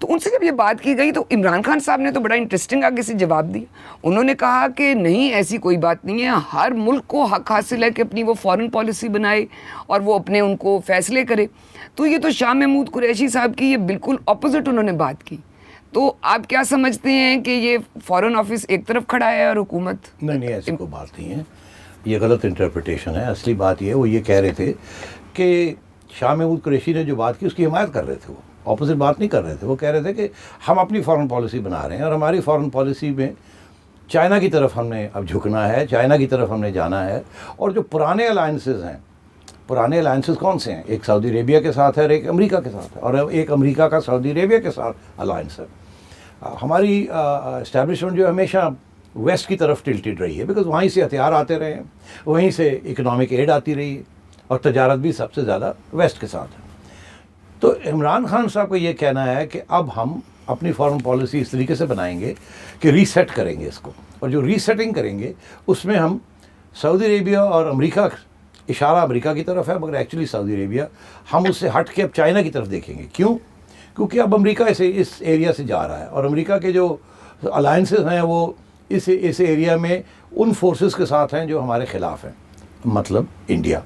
تو ان سے جب یہ بات کی گئی تو عمران خان صاحب نے تو بڑا انٹرسٹنگ آگے سے جواب دیا. انہوں نے کہا کہ نہیں ایسی کوئی بات نہیں ہے, ہر ملک کو حق حاصل ہے کہ اپنی وہ فارن پالیسی بنائے اور وہ اپنے ان کو فیصلے کرے. تو یہ تو شاہ محمود قریشی صاحب کی یہ بالکل اپوزٹ انہوں نے بات کی. تو آپ کیا سمجھتے ہیں کہ یہ فارن آفس ایک طرف کھڑا ہے اور حکومت؟ نہیں ایسی کوئی بات نہیں ہے, یہ غلط انٹرپریٹیشن ہے. اصلی بات یہ ہے, وہ یہ کہہ رہے تھے کہ شاہ محمود قریشی نے جو بات کی اس کی حمایت کر رہے تھے, وہ اپوزٹ بات نہیں کر رہے تھے. وہ کہہ رہے تھے کہ ہم اپنی فارن پالیسی بنا رہے ہیں اور ہماری فارن پالیسی میں چائنا کی طرف ہم نے اب جھکنا ہے, چائنا کی طرف ہم نے جانا ہے. اور جو پرانے الائنسز ہیں, پرانے الائنسز کون سے ہیں؟ ایک سعودی عربیہ کے ساتھ ہے اور ایک امریکہ کے ساتھ ہے, اور ایک امریکہ کا سعودی عربیہ کے ساتھ الائنس ہے. ہماری اسٹیبلشمنٹ جو ہمیشہ ویسٹ کی طرف ٹلٹڈ رہی ہے, بیکاز وہیں سے ہتھیار آتے رہے ہیں, وہیں سے اکنامک ایڈ آتی رہی ہے, اور تجارت بھی سب سے زیادہ ویسٹ کے ساتھ ہے. تو عمران خان صاحب کو یہ کہنا ہے کہ اب ہم اپنی فارن پالیسی اس طریقے سے بنائیں گے کہ ریسیٹ کریں گے اس کو, اور جو ریسیٹنگ کریں گے اس میں ہم سعودی عربیہ اور امریکہ, اشارہ امریکہ کی طرف ہے مگر ایکچولی سعودی عربیہ, ہم اس سے ہٹ کے اب چائنا کی طرف دیکھیں گے. کیوں؟ کیونکہ اب امریکہ اس ایریا سے جا رہا ہے, اور امریکہ کے جو الائنسز ہیں وہ اس ایریا میں ان فورسز کے ساتھ ہیں جو ہمارے خلاف ہیں, مطلب انڈیا,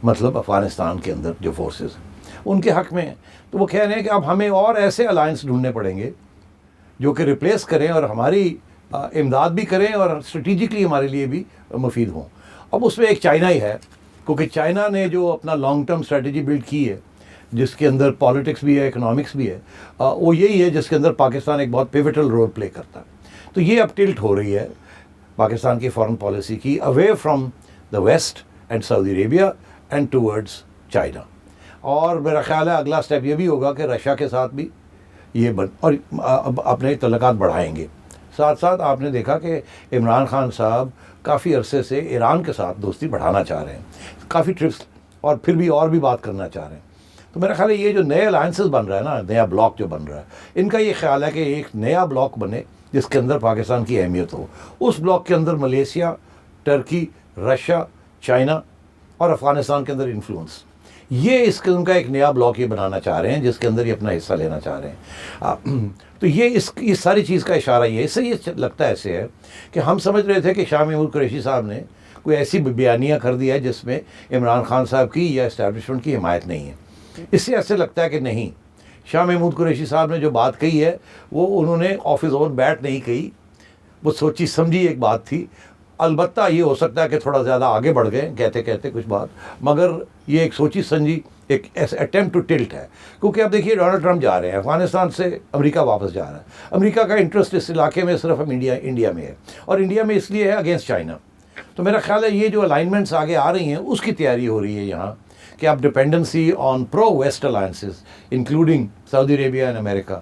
مطلب افغانستان کے اندر جو فورسز ہیں ان کے حق میں ہیں. تو وہ کہہ رہے ہیں کہ اب ہمیں اور ایسے الائنس ڈھونڈنے پڑیں گے جو کہ ریپلیس کریں اور ہماری امداد بھی کریں اور اسٹریٹجکلی ہمارے لیے بھی مفید ہوں. اب اس میں ایک چائنا ہی ہے, کیونکہ چائنا نے جو اپنا لانگ ٹرم اسٹریٹجی بلڈ کی ہے جس کے اندر پالیٹکس بھی ہے, اکنامکس بھی ہے, وہ یہی ہے جس کے اندر پاکستان ایک بہت پیوٹل رول پلے کرتا ہے. تو یہ اب ٹلٹ ہو رہی ہے پاکستان کی فارن پالیسی کی away from the West and Saudi Arabia and towards China. اور میرا خیال ہے اگلا سٹیپ یہ بھی ہوگا کہ رشیا کے ساتھ بھی یہ اور اپنے تعلقات بڑھائیں گے. ساتھ ساتھ آپ نے دیکھا کہ عمران خان صاحب کافی عرصے سے ایران کے ساتھ دوستی بڑھانا چاہ رہے ہیں, کافی ٹرپس, اور پھر بھی اور بھی بات کرنا چاہ رہے ہیں. تو میرا خیال ہے یہ جو نئے الائنسز بن رہا ہے نا, نیا بلاک جو بن رہا ہے, ان کا یہ خیال ہے کہ ایک نیا بلاک بنے جس کے اندر پاکستان کی اہمیت ہو. اس بلاک کے اندر ملیشیا, ٹرکی, رشیا, چائنا اور افغانستان کے اندر انفلوئنس, یہ اس قسم کا ایک نیا بلاک یہ بنانا چاہ رہے ہیں جس کے اندر یہ اپنا حصہ لینا چاہ رہے ہیں. تو یہ اس ساری چیز کا اشارہ یہ اس سے یہ لگتا ہے ایسے ہے کہ ہم سمجھ رہے تھے کہ شاہ محمود قریشی صاحب نے کوئی ایسی بیانیہ کر دیا ہے جس میں عمران خان صاحب کی یا اسٹیبلشمنٹ کی حمایت نہیں ہے. اس سے ایسے لگتا ہے کہ نہیں, شاہ محمود قریشی صاحب نے جو بات کہی ہے وہ انہوں نے آف ہز اون بیٹ نہیں کہی, وہ سوچی سمجھی ایک بات تھی. البتہ یہ ہو سکتا ہے کہ تھوڑا زیادہ آگے بڑھ گئے کہتے کہتے کچھ بات, مگر یہ ایک سوچی سمجھی ایک اٹیمپٹ ٹو ٹلٹ ہے. کیونکہ اب دیکھیے ڈونلڈ ٹرمپ جا رہے ہیں افغانستان سے, امریکہ واپس جا رہا ہے. امریکہ کا انٹرسٹ اس علاقے میں صرف انڈیا میں ہے, اور انڈیا میں اس لیے ہے اگینسٹ چائنا. تو میرا خیال ہے یہ جو الائنمنٹس آگے آ رہی ہیں اس کی تیاری ہو رہی ہے یہاں کہ اب dependency on pro West alliances including Saudi Arabia and America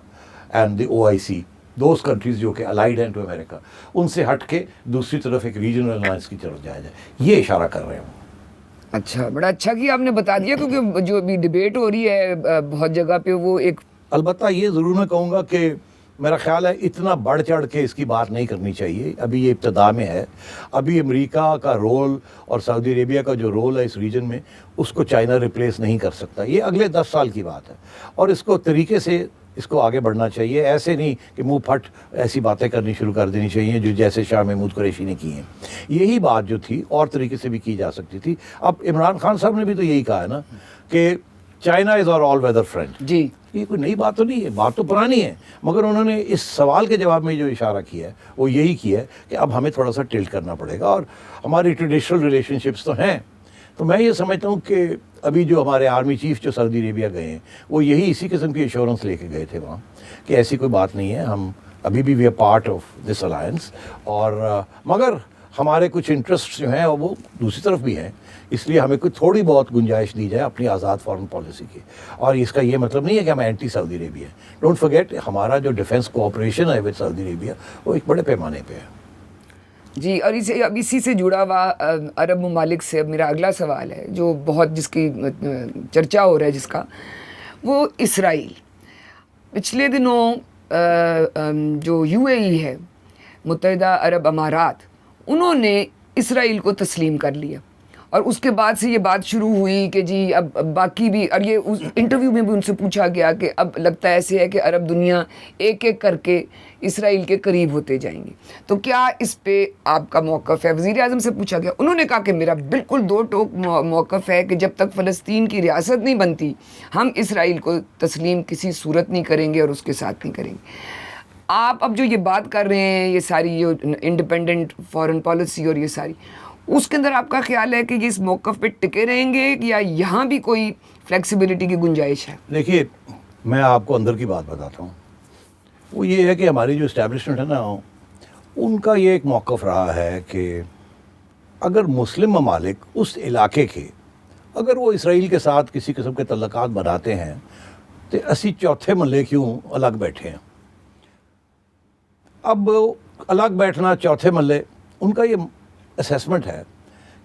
and the OIC, those countries جو کہ الائیڈ ہیں ٹو امریکہ, ان سے ہٹ کے دوسری طرف ایک ریجنل الائنس کی طرف جایا جائے, یہ اشارہ کر رہے ہیں. اچھا, بڑا اچھا کہ آپ نے بتا دیا, کیونکہ جو ابھی ڈبیٹ ہو رہی ہے بہت جگہ پہ وہ ایک, البتہ یہ ضرور میں کہوں گا کہ میرا خیال ہے اتنا بڑھ چڑھ کے اس کی بات نہیں کرنی چاہیے. ابھی یہ ابتدا میں ہے, ابھی امریکہ کا رول اور سعودی عربیہ کا جو رول ہے اس ریجن میں اس کو چائنا ریپلیس نہیں کر سکتا. یہ اگلے 10 سال کی بات ہے, اور اس کو طریقے سے اس کو آگے بڑھنا چاہیے. ایسے نہیں کہ منہ پھٹ ایسی باتیں کرنی شروع کر دینی چاہیے جو جیسے شاہ محمود قریشی نے کی ہیں. یہی بات جو تھی اور طریقے سے بھی کی جا سکتی تھی. اب عمران خان صاحب نے بھی تو یہی کہا ہے نا کہ China is our all weather friend. جی, یہ کوئی نئی بات تو نہیں ہے, بات تو پرانی ہے, مگر انہوں نے اس سوال کے جواب میں جو اشارہ کیا ہے وہ یہی کیا ہے کہ اب ہمیں تھوڑا سا ٹلٹ کرنا پڑے گا, اور ہماری ٹریڈیشنل ریلیشن شپس تو ہیں. تو میں یہ سمجھتا ہوں کہ ابھی جو ہمارے آرمی چیف جو سعودی عربیہ گئے ہیں وہ یہی اسی قسم کی ایشورنس لے کے گئے تھے وہاں کہ ایسی کوئی بات نہیں ہے, ہم ابھی بھی we are part of this alliance, اور مگر ہمارے کچھ انٹرسٹ جو ہیں وہ دوسری طرف بھی ہیں, اس لیے ہمیں کوئی تھوڑی بہت گنجائش دی جائے اپنی آزاد فارن پالیسی کی. اور اس کا یہ مطلب نہیں ہے کہ ہم اینٹی سعودی عربیہ ہیں. ڈونٹ فرگیٹ ہمارا جو ڈیفینس کوآپریشن ہے ود سعودی عربیہ وہ ایک بڑے پیمانے پہ ہے. جی, اور اب اسی سے جڑا ہوا عرب ممالک سے اب میرا اگلا سوال ہے جو بہت جس کی چرچا ہو رہا ہے جس کا, وہ اسرائیل. پچھلے دنوں جو UAE ہے, متحدہ عرب امارات, انہوں نے اسرائیل کو تسلیم کر لیا, اور اس کے بعد سے یہ بات شروع ہوئی کہ جی اب باقی بھی, اور یہ اس انٹرویو میں بھی ان سے پوچھا گیا کہ اب لگتا ہے ایسے ہے کہ عرب دنیا ایک ایک کر کے اسرائیل کے قریب ہوتے جائیں گے. تو کیا اس پہ آپ کا موقف ہے؟ وزیر اعظم سے پوچھا گیا, انہوں نے کہا کہ میرا بالکل دو ٹوک موقف ہے کہ جب تک فلسطین کی ریاست نہیں بنتی ہم اسرائیل کو تسلیم کسی صورت نہیں کریں گے اور اس کے ساتھ نہیں کریں گے. آپ اب جو یہ بات کر رہے ہیں, یہ ساری یہ انڈیپینڈنٹ فارن پالیسی اور یہ ساری, اس کے اندر آپ کا خیال ہے کہ یہ اس موقف پہ ٹکے رہیں گے یا یہاں بھی کوئی فلیکسیبلٹی کی گنجائش ہے؟ دیکھیے, میں آپ کو اندر کی بات بتاتا ہوں. وہ یہ ہے کہ ہماری جو اسٹیبلشمنٹ ہے نا, ان کا یہ ایک موقف رہا ہے کہ اگر مسلم ممالک اس علاقے کے اگر وہ اسرائیل کے ساتھ کسی قسم کے تعلقات بناتے ہیں تو اسی چوتھے ملے کیوں الگ بیٹھے ہیں. اب الگ بیٹھنا چوتھے ملے, ان کا یہ اسیسمنٹ ہے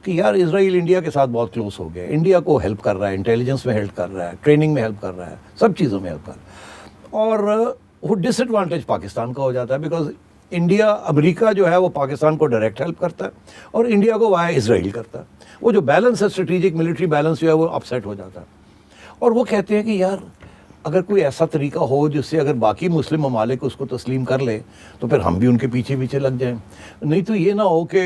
کہ یار اسرائیل انڈیا کے ساتھ بہت کلوز ہو گیا, انڈیا کو ہیلپ کر رہا ہے, انٹیلیجنس میں ہیلپ کر رہا ہے, ٹریننگ میں ہیلپ کر رہا ہے, سب چیزوں میں ہیلپ کر رہا ہے, اور وہ ڈس ایڈوانٹیج پاکستان کا ہو جاتا ہے بیکاز انڈیا, امریکہ جو ہے وہ پاکستان کو ڈائریکٹ ہیلپ کرتا ہے اور انڈیا کو وایا اسرائیل کرتا ہے. وہ جو بیلنس ہے اسٹریٹجک ملٹری بیلنس جو ہے وہ اپسیٹ ہو جاتا ہے. اور وہ کہتے ہیں کہ یار اگر کوئی ایسا طریقہ ہو جس سے اگر باقی مسلم ممالک اس کو تسلیم کر لیں تو پھر ہم بھی ان کے پیچھے پیچھے لگ جائیں, نہیں تو یہ نہ ہو کہ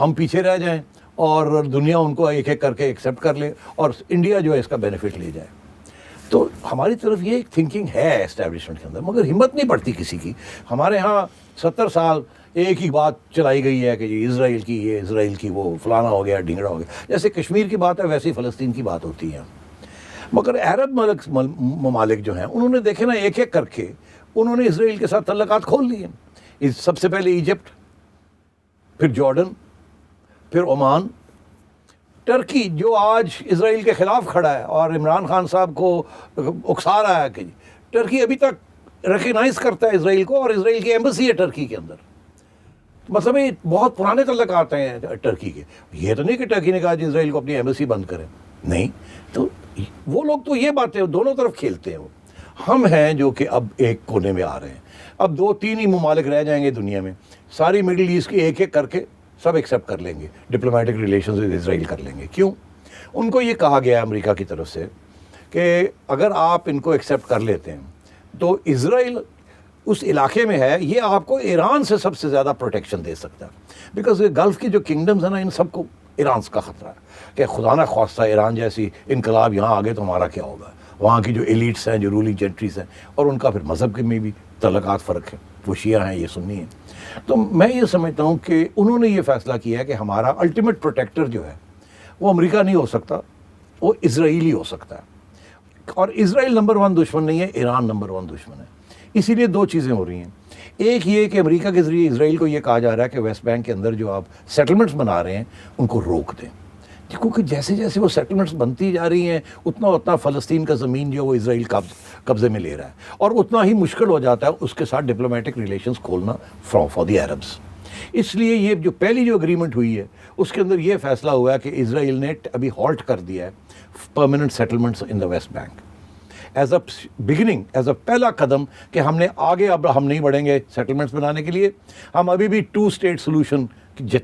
ہم پیچھے رہ جائیں اور دنیا ان کو ایک ایک کر کے ایکسیپٹ کر لے اور انڈیا جو ہے اس کا بینیفٹ لے جائے. تو ہماری طرف یہ ایک تھنکنگ ہے اسٹیبلشمنٹ کے اندر, مگر ہمت نہیں پڑتی کسی کی. ہمارے ہاں 70 سال ایک ہی بات چلائی گئی ہے کہ یہ اسرائیل کی, یہ اسرائیل کی, وہ فلانا ہو گیا, ڈھنگڑا ہو گیا. جیسے کشمیر کی بات ہے ویسے ہی فلسطین کی بات ہوتی ہے. مگر عرب ممالک جو ہیں انہوں نے دیکھے نا ایک ایک کر کے انہوں نے اسرائیل کے ساتھ تعلقات کھول لیے. سب سے پہلے ایجپٹ, پھر جارڈن, پھر عمان, ٹرکی جو آج اسرائیل کے خلاف کھڑا ہے اور عمران خان صاحب کو اکسا رہا ہے کہ ٹرکی ابھی تک ریکگنائز کرتا ہے اسرائیل کو اور اسرائیل کی ایمبسی ہے ٹرکی کے اندر. مطلب یہ بہت پرانے تعلقات ہیں ٹرکی کے. یہ تو نہیں کہ ٹرکی نے کہا کہ اسرائیل کو اپنی ایمبسی بند کریں, نہیں. تو وہ لوگ تو یہ باتیں دونوں طرف کھیلتے ہیں. وہ ہم ہیں جو کہ اب ایک کونے میں آ رہے ہیں. اب 2-3 ہی ممالک رہ جائیں گے دنیا میں, ساری مڈل ایسٹ کی ایک ایک کر کے سب ایکسیپٹ کر لیں گے, ڈپلومیٹک ریلیشنز ود اسرائیل کر لیں گے. کیوں؟ ان کو یہ کہا گیا ہے امریکہ کی طرف سے کہ اگر آپ ان کو ایکسیپٹ کر لیتے ہیں تو اسرائیل اس علاقے میں ہے, یہ آپ کو ایران سے سب سے زیادہ پروٹیکشن دے سکتا ہے. بیکاز گلف کی جو کنگڈمز ہیں نا, ان سب کو ایران کا خطرہ ہے کہ خدا نہ خواستہ ایران جیسی انقلاب یہاں آگے تو ہمارا کیا ہوگا. وہاں کی جو ایلیٹس ہیں, جو رولنگ جنٹریز ہیں, اور ان کا پھر مذہب کے میں بھی تعلقات فرق ہے, وہ شیعہ ہیں, یہ سنی ہیں. تو میں یہ سمجھتا ہوں کہ انہوں نے یہ فیصلہ کیا ہے کہ ہمارا الٹیمیٹ پروٹیکٹر جو ہے وہ امریکہ نہیں ہو سکتا, وہ اسرائیل ہی ہو سکتا ہے. اور اسرائیل نمبر 1 دشمن نہیں ہے, ایران نمبر 1 دشمن ہے. اسی لیے 2 چیزیں ہو رہی ہیں. ایک یہ کہ امریکہ کے ذریعے اسرائیل کو یہ کہا جا رہا ہے کہ ویسٹ بینک کے اندر جو آپ سیٹلمنٹس بنا رہے ہیں ان کو روک دیں, کیونکہ جیسے جیسے وہ سیٹلمنٹس بنتی جا رہی ہیں اتنا فلسطین کا زمین جو وہ اسرائیل قبضے میں لے رہا ہے, اور اتنا ہی مشکل ہو جاتا ہے اس کے ساتھ ڈپلومیٹک ریلیشنز کھولنا فار دی عربس. اس لیے یہ جو پہلی جو اگریمنٹ ہوئی ہے اس کے اندر یہ فیصلہ ہوا ہے کہ اسرائیل نے ابھی ہالٹ کر دیا ہے permanent settlements in the West Bank as a beginning, as a پہلا قدم کہ ہم نے آگے اب ہم نہیں بڑھیں گے سیٹلمنٹس بنانے کے لیے. ہم ابھی بھی 2 اسٹیٹ سولوشن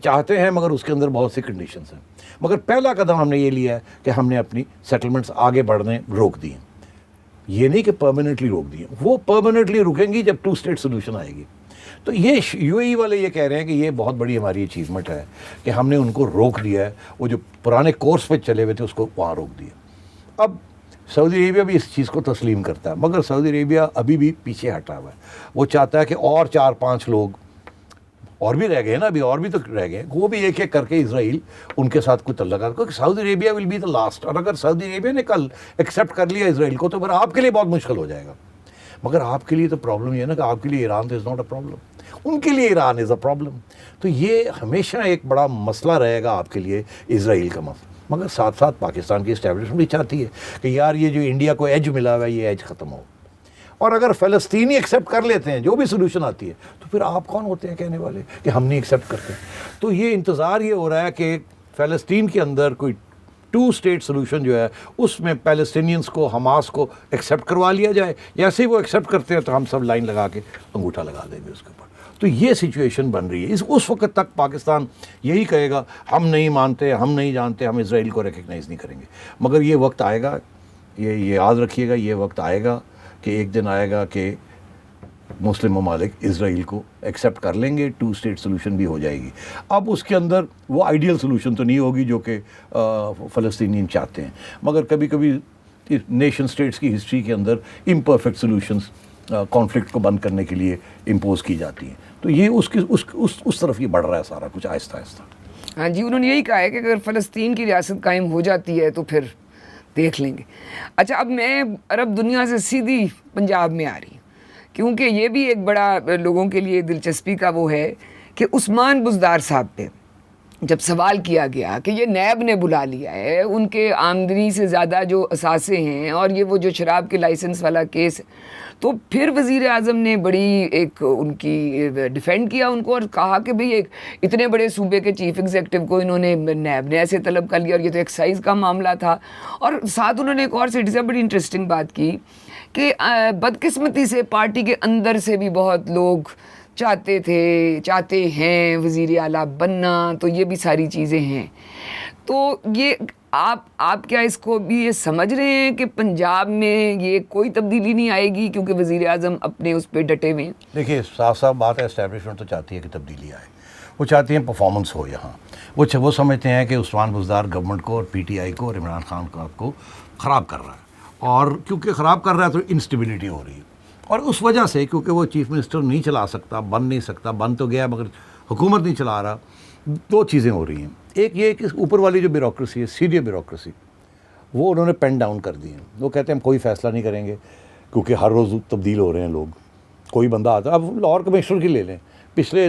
چاہتے ہیں مگر اس کے اندر بہت سی کنڈیشنز ہیں. مگر پہلا قدم ہم نے یہ لیا ہے کہ ہم نے اپنی سیٹلمنٹس آگے بڑھنے روک دی ہیں. یہ نہیں کہ پرماننٹلی روک دی ہیں, وہ پرماننٹلی رکیں گی جب 2 اسٹیٹ سولوشن آئے گی. تو یہ یو اے ای والے یہ کہہ رہے ہیں کہ یہ بہت بڑی ہماری اچیومنٹ ہے کہ ہم نے ان کو روک دیا ہے, وہ جو پرانے کورس پہ چلے ہوئے تھے اس کو وہاں روک دیا. اب سعودی عربیہ بھی اس چیز کو تسلیم کرتا ہے, مگر سعودی عربیہ ابھی بھی پیچھے ہٹا ہوا ہے. وہ چاہتا ہے کہ اور 4-5 لوگ اور بھی رہ گئے نا, ابھی اور بھی تو رہ گئے, وہ بھی ایک ایک کر کے اسرائیل ان کے ساتھ کوئی تعلقات, کیونکہ Saudi Arabia will be the last. اور اگر سعودی عربیہ نے کل ایکسیپٹ کر لیا اسرائیل کو تو پھر آپ کے لیے بہت مشکل ہو جائے گا. مگر آپ کے لیے تو پرابلم یہ ہے نا کہ آپ کے لیے ایران تو از ناٹ اے پرابلم, ان کے لیے ایران از اے پرابلم. تو یہ ہمیشہ ایک بڑا مسئلہ رہے گا آپ کے لیے اسرائیل کا مسئلہ. مگر ساتھ ساتھ پاکستان کی اسٹیبلشمنٹ بھی چاہتی ہے کہ یار یہ جو انڈیا کو ایج ملا ہوا ہے یہ ایج ختم ہو. اور اگر فلسطینی ایکسیپٹ کر لیتے ہیں جو بھی سولوشن آتی ہے تو پھر آپ کون ہوتے ہیں کہنے والے کہ ہم نہیں ایکسیپٹ کرتے. تو یہ انتظار یہ ہو رہا ہے کہ فلسطین کے اندر کوئی 2 اسٹیٹ سولوشن جو ہے اس میں پیلسٹینینس کو حماس کو ایکسیپٹ کروا لیا جائے. جیسے ہی وہ ایکسیپٹ کرتے ہیں تو ہم سب لائن لگا کے انگوٹھا لگا دیں گے اس کے اوپر. تو یہ سچویشن بن رہی ہے. اس وقت تک پاکستان یہی کہے گا ہم نہیں مانتے, ہم نہیں جانتے, ہم اسرائیل کو ریکگنائز نہیں کریں گے. مگر یہ وقت آئے گا, یہ یاد رکھیے گا, یہ وقت آئے گا کہ ایک دن آئے گا کہ مسلم ممالک اسرائیل کو ایکسیپٹ کر لیں گے, 2 اسٹیٹ سولوشن بھی ہو جائے گی. اب اس کے اندر وہ آئیڈیل سولوشن تو نہیں ہوگی جو کہ فلسطینین چاہتے ہیں, مگر کبھی کبھی نیشن اسٹیٹس کی ہسٹری کے اندر امپرفیکٹ سولوشنس کانفلکٹ کو بند کرنے کے لیے امپوز کی جاتی ہیں. تو یہ اس طرف یہ بڑھ رہا ہے سارا کچھ آہستہ آہستہ. ہاں جی, انہوں نے یہی کہا ہے کہ اگر فلسطین کی ریاست قائم ہو جاتی ہے تو پھر دیکھ لیں گے. اچھا, اب میں عرب دنیا سے سیدھی پنجاب میں آ رہی ہوں, کیونکہ یہ بھی ایک بڑا لوگوں کے لیے دلچسپی کا وہ ہے کہ عثمان بزدار صاحب پہ جب سوال کیا گیا کہ یہ نیب نے بلا لیا ہے, ان کے آمدنی سے زیادہ جو اثاثے ہیں اور یہ وہ جو شراب کے لائسنس والا کیس ہے, تو پھر وزیر اعظم نے بڑی ایک ان کی ڈیفینڈ کیا ان کو اور کہا کہ بھئی ایک اتنے بڑے صوبے کے چیف ایگزیکٹو کو انہوں نے نیب نے ایسے طلب کر لیا اور یہ تو ایکسائز کا معاملہ تھا. اور ساتھ انہوں نے ایک اور سٹیزن بڑی انٹرسٹنگ بات کی کہ بدقسمتی سے پارٹی کے اندر سے بھی بہت لوگ چاہتے ہیں وزیر اعلیٰ بننا, تو یہ بھی ساری چیزیں ہیں. تو یہ آپ کیا اس کو بھی یہ سمجھ رہے ہیں کہ پنجاب میں یہ کوئی تبدیلی نہیں آئے گی کیونکہ وزیر اعظم اپنے اس پہ ڈٹے ہوئے ہیں؟ دیکھیے صاف صاف بات ہے, اسٹیبلشمنٹ تو چاہتی ہے کہ تبدیلی آئے, وہ چاہتی ہیں پرفارمنس ہو یہاں. وہ سمجھتے ہیں کہ عثمان بزدار گورنمنٹ کو اور پی ٹی آئی کو اور عمران خان کو خراب کر رہا ہے, اور کیونکہ خراب کر رہا ہے تو انسٹیبلٹی ہو رہی ہے. اور اس وجہ سے کیونکہ وہ چیف منسٹر نہیں چلا سکتا, بن نہیں سکتا, بن تو گیا مگر حکومت نہیں چلا رہا, 2 چیزیں ہو رہی ہیں. ایک یہ کہ اوپر والی جو بیوروکریسی ہے, سینئر بیوروکریسی, وہ انہوں نے پین ڈاؤن کر دی ہے. وہ کہتے ہیں ہم کوئی فیصلہ نہیں کریں گے کیونکہ ہر روز تبدیل ہو رہے ہیں لوگ, کوئی بندہ آتا ہے. اب لاہور کمشنر کی لے لیں, پچھلے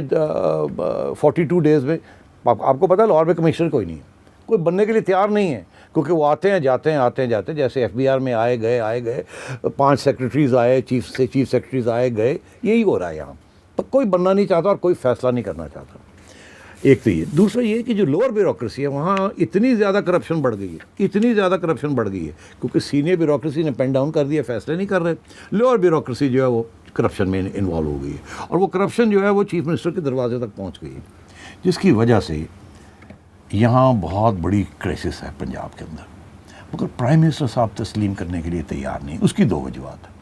42 ڈیز میں آپ کو پتہ ہے لاہور میں کمشنر کوئی نہیں ہے, کوئی بننے کے لیے تیار نہیں ہے, کیونکہ وہ آتے ہیں جاتے ہیں. جیسے FBR میں آئے گئے 5 سیکرٹریز آئے, چیف سیکرٹریز آئے گئے, یہی ہو رہا ہے یہاں. کوئی بننا نہیں چاہتا اور کوئی فیصلہ نہیں کرنا چاہتا. ایک تو یہ. دوسرا یہ کہ جو لوور بیوروکریسی ہے وہاں اتنی زیادہ کرپشن بڑھ گئی ہے کیونکہ سینئر بیوروکریسی نے پین ڈاؤن کر دیا, فیصلے نہیں کر رہے. لوور بیوروکریسی جو ہے وہ کرپشن میں انوالو ہو گئی ہے, اور وہ کرپشن جو ہے وہ چیف منسٹر کے دروازے تک پہنچ گئی ہے, جس کی وجہ سے یہاں بہت بڑی کرائسس ہے پنجاب کے اندر. مگر پرائم منسٹر صاحب تسلیم کرنے کے لیے تیار نہیں. اس کی 2 وجوہات ہیں.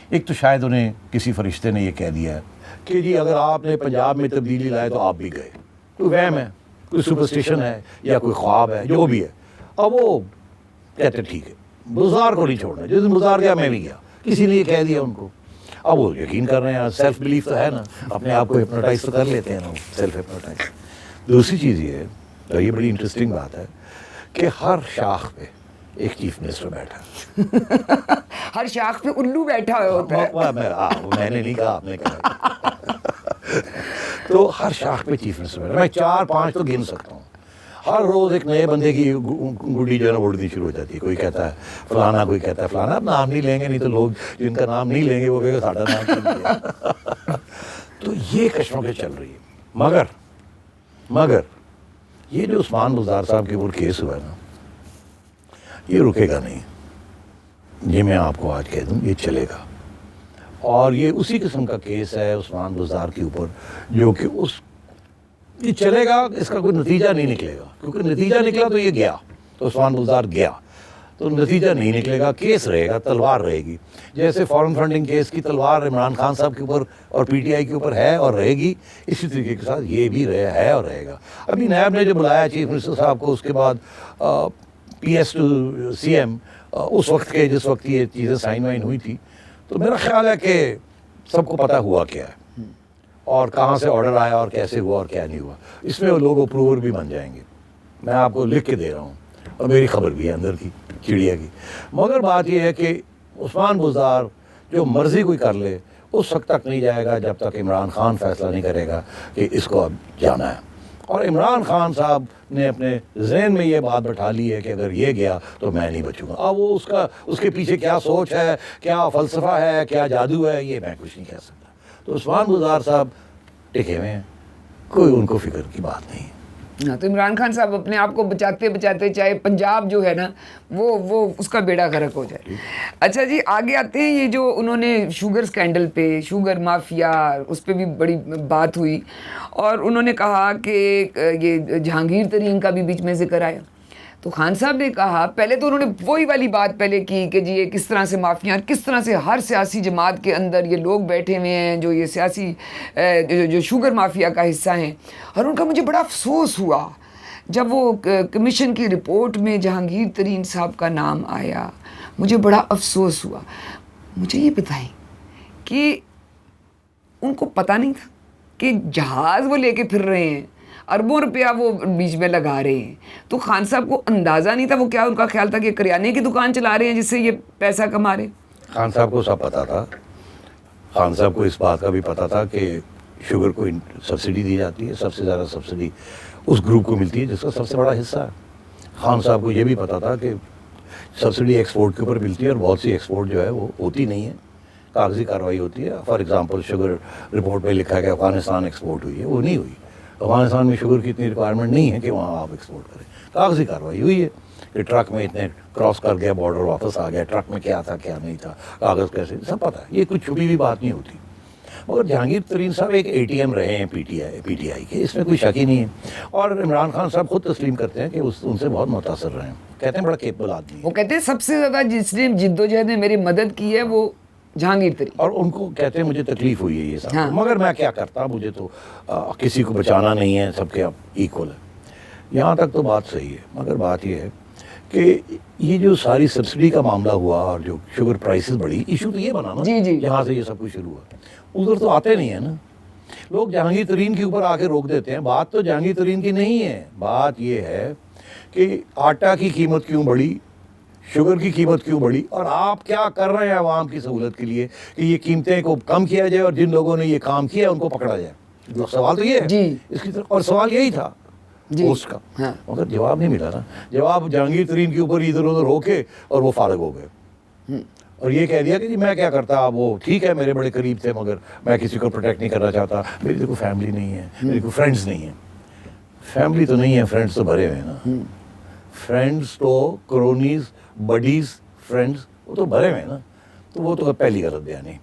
ایک تو شاید انہیں کسی فرشتے نے یہ کہہ دیا ہے کہ جی اگر آپ نے پنجاب میں تبدیلی لائے تو آپ بھی گئے. کوئی وہم ہے, کوئی سپرسٹیشن ہے, یا کوئی خواب ہے, جو بھی ہے. اب وہ کہتے ٹھیک ہے, بزار کو نہیں چھوڑنا, جس دن بزار گیا میں بھی گیا, کسی نے یہ کہہ دیا ان کو. اب وہ یقین کر رہے ہیں, سیلف بلیف تو ہے نا, اپنے آپ کو ہپنوٹائز تو کر لیتے ہیں نا, سیلف ہپنوٹائز. دوسری چیز یہ ہے, تو یہ بڑی انٹرسٹنگ بات ہے, کہ ہر شاخ پہ ایک چیف منسٹر بیٹھا ہے. ہر شاخ پہ الو بیٹھا ہوتا ہے. میں نے نہیں کہا, آپ نے کہا. تو ہر شاخ پہ چیف منسٹر بیٹھا. میں 4-5 تو گن سکتا ہوں. ہر روز ایک نئے بندے کی گڈی جو ہے نا اڑنی شروع ہو جاتی ہے. کوئی کہتا ہے فلانا, کوئی کہتا ہے فلانا. اب نام نہیں لیں گے, نہیں تو لوگ جن کا نام نہیں لیں گے وہ کہے گا ساڈا نام نہیں لیا. تو یہ کشمکش چل رہی ہے. مگر یہ جو عثمان بزدار صاحب کے اوپر کیس ہوا ہے نا, یہ رکے گا نہیں. یہ میں آپ کو آج کہہ دوں, یہ چلے گا. اور یہ اسی قسم کا کیس ہے عثمان بزدار کے اوپر جو کہ یہ چلے گا, اس کا کوئی نتیجہ نہیں نکلے گا. کیونکہ نتیجہ نکلا تو یہ گیا, تو عثمان بزدار گیا, تو نتیجہ نہیں نکلے گا. کیس رہے گا, تلوار رہے گی. جیسے فارن فنڈنگ کیس کی تلوار عمران خان صاحب کے اوپر اور PTI کے اوپر ہے اور رہے گی, اسی طریقے کے ساتھ یہ بھی ہے اور رہے گا. ابھی نیب نے جو بلایا چیف منسٹر صاحب کو, اس کے بعد PS to CM اس وقت کے جس وقت یہ چیزیں سائن وائن ہوئی تھی, تو میرا خیال ہے کہ سب کو پتہ ہوا کیا ہے اور کہاں سے آرڈر آیا اور کیسے ہوا اور کیا نہیں ہوا. اس میں وہ لوگ اپروور بھی بن جائیں گے. میں آپ کو لکھ کے دے رہا ہوں, اور میری خبر بھی ہے اندر کی چڑیا کی. مگر بات یہ ہے کہ عثمان بزدار جو مرضی کوئی کر لے, اس وقت تک نہیں جائے گا جب تک عمران خان فیصلہ نہیں کرے گا کہ اس کو اب جانا ہے. اور عمران خان صاحب نے اپنے ذہن میں یہ بات بٹھا لی ہے کہ اگر یہ گیا تو میں نہیں بچوں گا. اب وہ اس کے پیچھے کیا سوچ ہے, کیا فلسفہ ہے, کیا جادو ہے, یہ میں کچھ نہیں کہہ سکتا. تو عثمان بزدار صاحب ٹکے ہوئے ہیں, کوئی ان کو فکر کی بات نہیں. ہاں تو عمران خان صاحب اپنے آپ کو بچاتے بچاتے چاہے پنجاب جو ہے نا وہ اس کا بیڑا غرق ہو جائے. اچھا جی آگے آتے ہیں. یہ جو انہوں نے شوگر اسکینڈل پہ شوگر مافیا اس پہ بھی بڑی بات ہوئی اور انہوں نے کہا کہ یہ جہانگیر ترین کا بھی بیچ میں ذکر آیا. تو خان صاحب نے کہا پہلے تو انہوں نے وہی والی بات پہلے کی کہ جی یہ کس طرح سے مافیا کس طرح سے ہر سیاسی جماعت کے اندر یہ لوگ بیٹھے ہوئے ہیں جو یہ سیاسی جو شوگر مافیا کا حصہ ہیں. اور ان کا مجھے بڑا افسوس ہوا جب وہ کمیشن کی رپورٹ میں جہانگیر ترین صاحب کا نام آیا. مجھے بڑا افسوس ہوا. مجھے یہ بتائیں کہ ان کو پتہ نہیں تھا کہ جہاز وہ لے کے پھر رہے ہیں, اربوں روپیہ وہ بیچ میں لگا رہے ہیں, تو خان صاحب کو اندازہ نہیں تھا؟ وہ کیا ان کا خیال تھا کہ کریانے کی دکان چلا رہے ہیں جس سے یہ پیسہ کما رہے ہیں؟ خان صاحب کو سب پتا تھا. خان صاحب کو اس بات کا بھی پتا تھا کہ شوگر کو سبسڈی دی جاتی ہے, سب سے زیادہ سبسڈی اس گروپ کو ملتی ہے جس کا سب سے بڑا حصہ ہے. خان صاحب کو یہ بھی پتا تھا کہ سبسڈی ایکسپورٹ کے اوپر ملتی ہے اور بہت سی ایکسپورٹ جو ہے وہ ہوتی نہیں ہے, کاغذی کارروائی ہوتی ہے. فار ایگزامپل شوگر رپورٹ میں لکھا ہے کہ افغانستان ایکسپورٹ ہوئی ہے, وہ نہیں ہوئی. افغانستان میں شوگر کی اتنی ریکوائرمنٹ نہیں ہے کہ وہاں آپ ایکسپورٹ کریں. کاغذی کارروائی ہوئی ہے کہ ٹرک میں اتنے کراس کر گیا, بارڈر واپس آ گیا, ٹرک میں کیا تھا کیا نہیں تھا, کاغذ کیسے, سب پتہ ہے. یہ کچھ چھپی ہوئی بات نہیں ہوتی. مگر جہانگیر ترین صاحب ایک اے ٹی ایم رہے ہیں پی ٹی آئی کے, اس میں کوئی شک ہی نہیں ہے. اور عمران خان صاحب خود تسلیم کرتے ہیں کہ ان سے بہت متاثر رہے ہیں. کہتے ہیں بڑا کیپبل آدمی ہے. وہ کہتے ہیں سب سے زیادہ جس نے جد و جہد میں میری مدد کی ہے وہ جہانگیر ترین. اور ان کو کہتے ہیں مجھے تکلیف ہوئی ہے یہ سب, مگر میں کیا کرتا, مجھے تو کسی کو بچانا نہیں ہے, سب کے اب ایکول ہے. یہاں تک تو بات صحیح ہے. مگر بات یہ ہے کہ یہ جو ساری سبسڈی کا معاملہ ہوا اور جو شوگر پرائسز بڑھی, ایشو تو یہ بنا نا یہاں سے یہ سب کچھ شروع ہوا. ادھر تو آتے نہیں ہیں نا لوگ. جہانگیر ترین کے اوپر آ کے روک دیتے ہیں. بات تو جہانگیر ترین کی نہیں ہے. بات یہ ہے کہ آٹا کی قیمت کیوں بڑھی, شوگر کی قیمت کیوں بڑھی, اور آپ کیا کر رہے ہیں عوام کی سہولت کے لیے کہ یہ قیمتیں کو کم کیا جائے اور جن لوگوں نے یہ کام کیا ان کو پکڑا جائے. سوال تو یہ ہے اس کی طرف, اور سوال یہی تھا پوسٹ کا. مگر جواب نہیں ملا نا. جواب جہانگیر ترین کے اوپر ادھر ادھر ہو کے اور وہ فارغ ہو گئے اور یہ کہہ دیا کہ جی میں کیا کرتا, وہ ٹھیک ہے میرے بڑے قریب تھے مگر میں کسی کو پروٹیکٹ نہیں کرنا چاہتا, میری تو کوئی فیملی نہیں ہے, میری کوئی فرینڈس نہیں ہیں. فیملی تو نہیں ہے, فرینڈس تو بھرے ہوئے ہیں نا. فرینڈس تو کرونیز بڈیز فرینڈس وہ تو بھرے ہوئے ہیں نا. تو وہ تو پہلی غلط بیانی.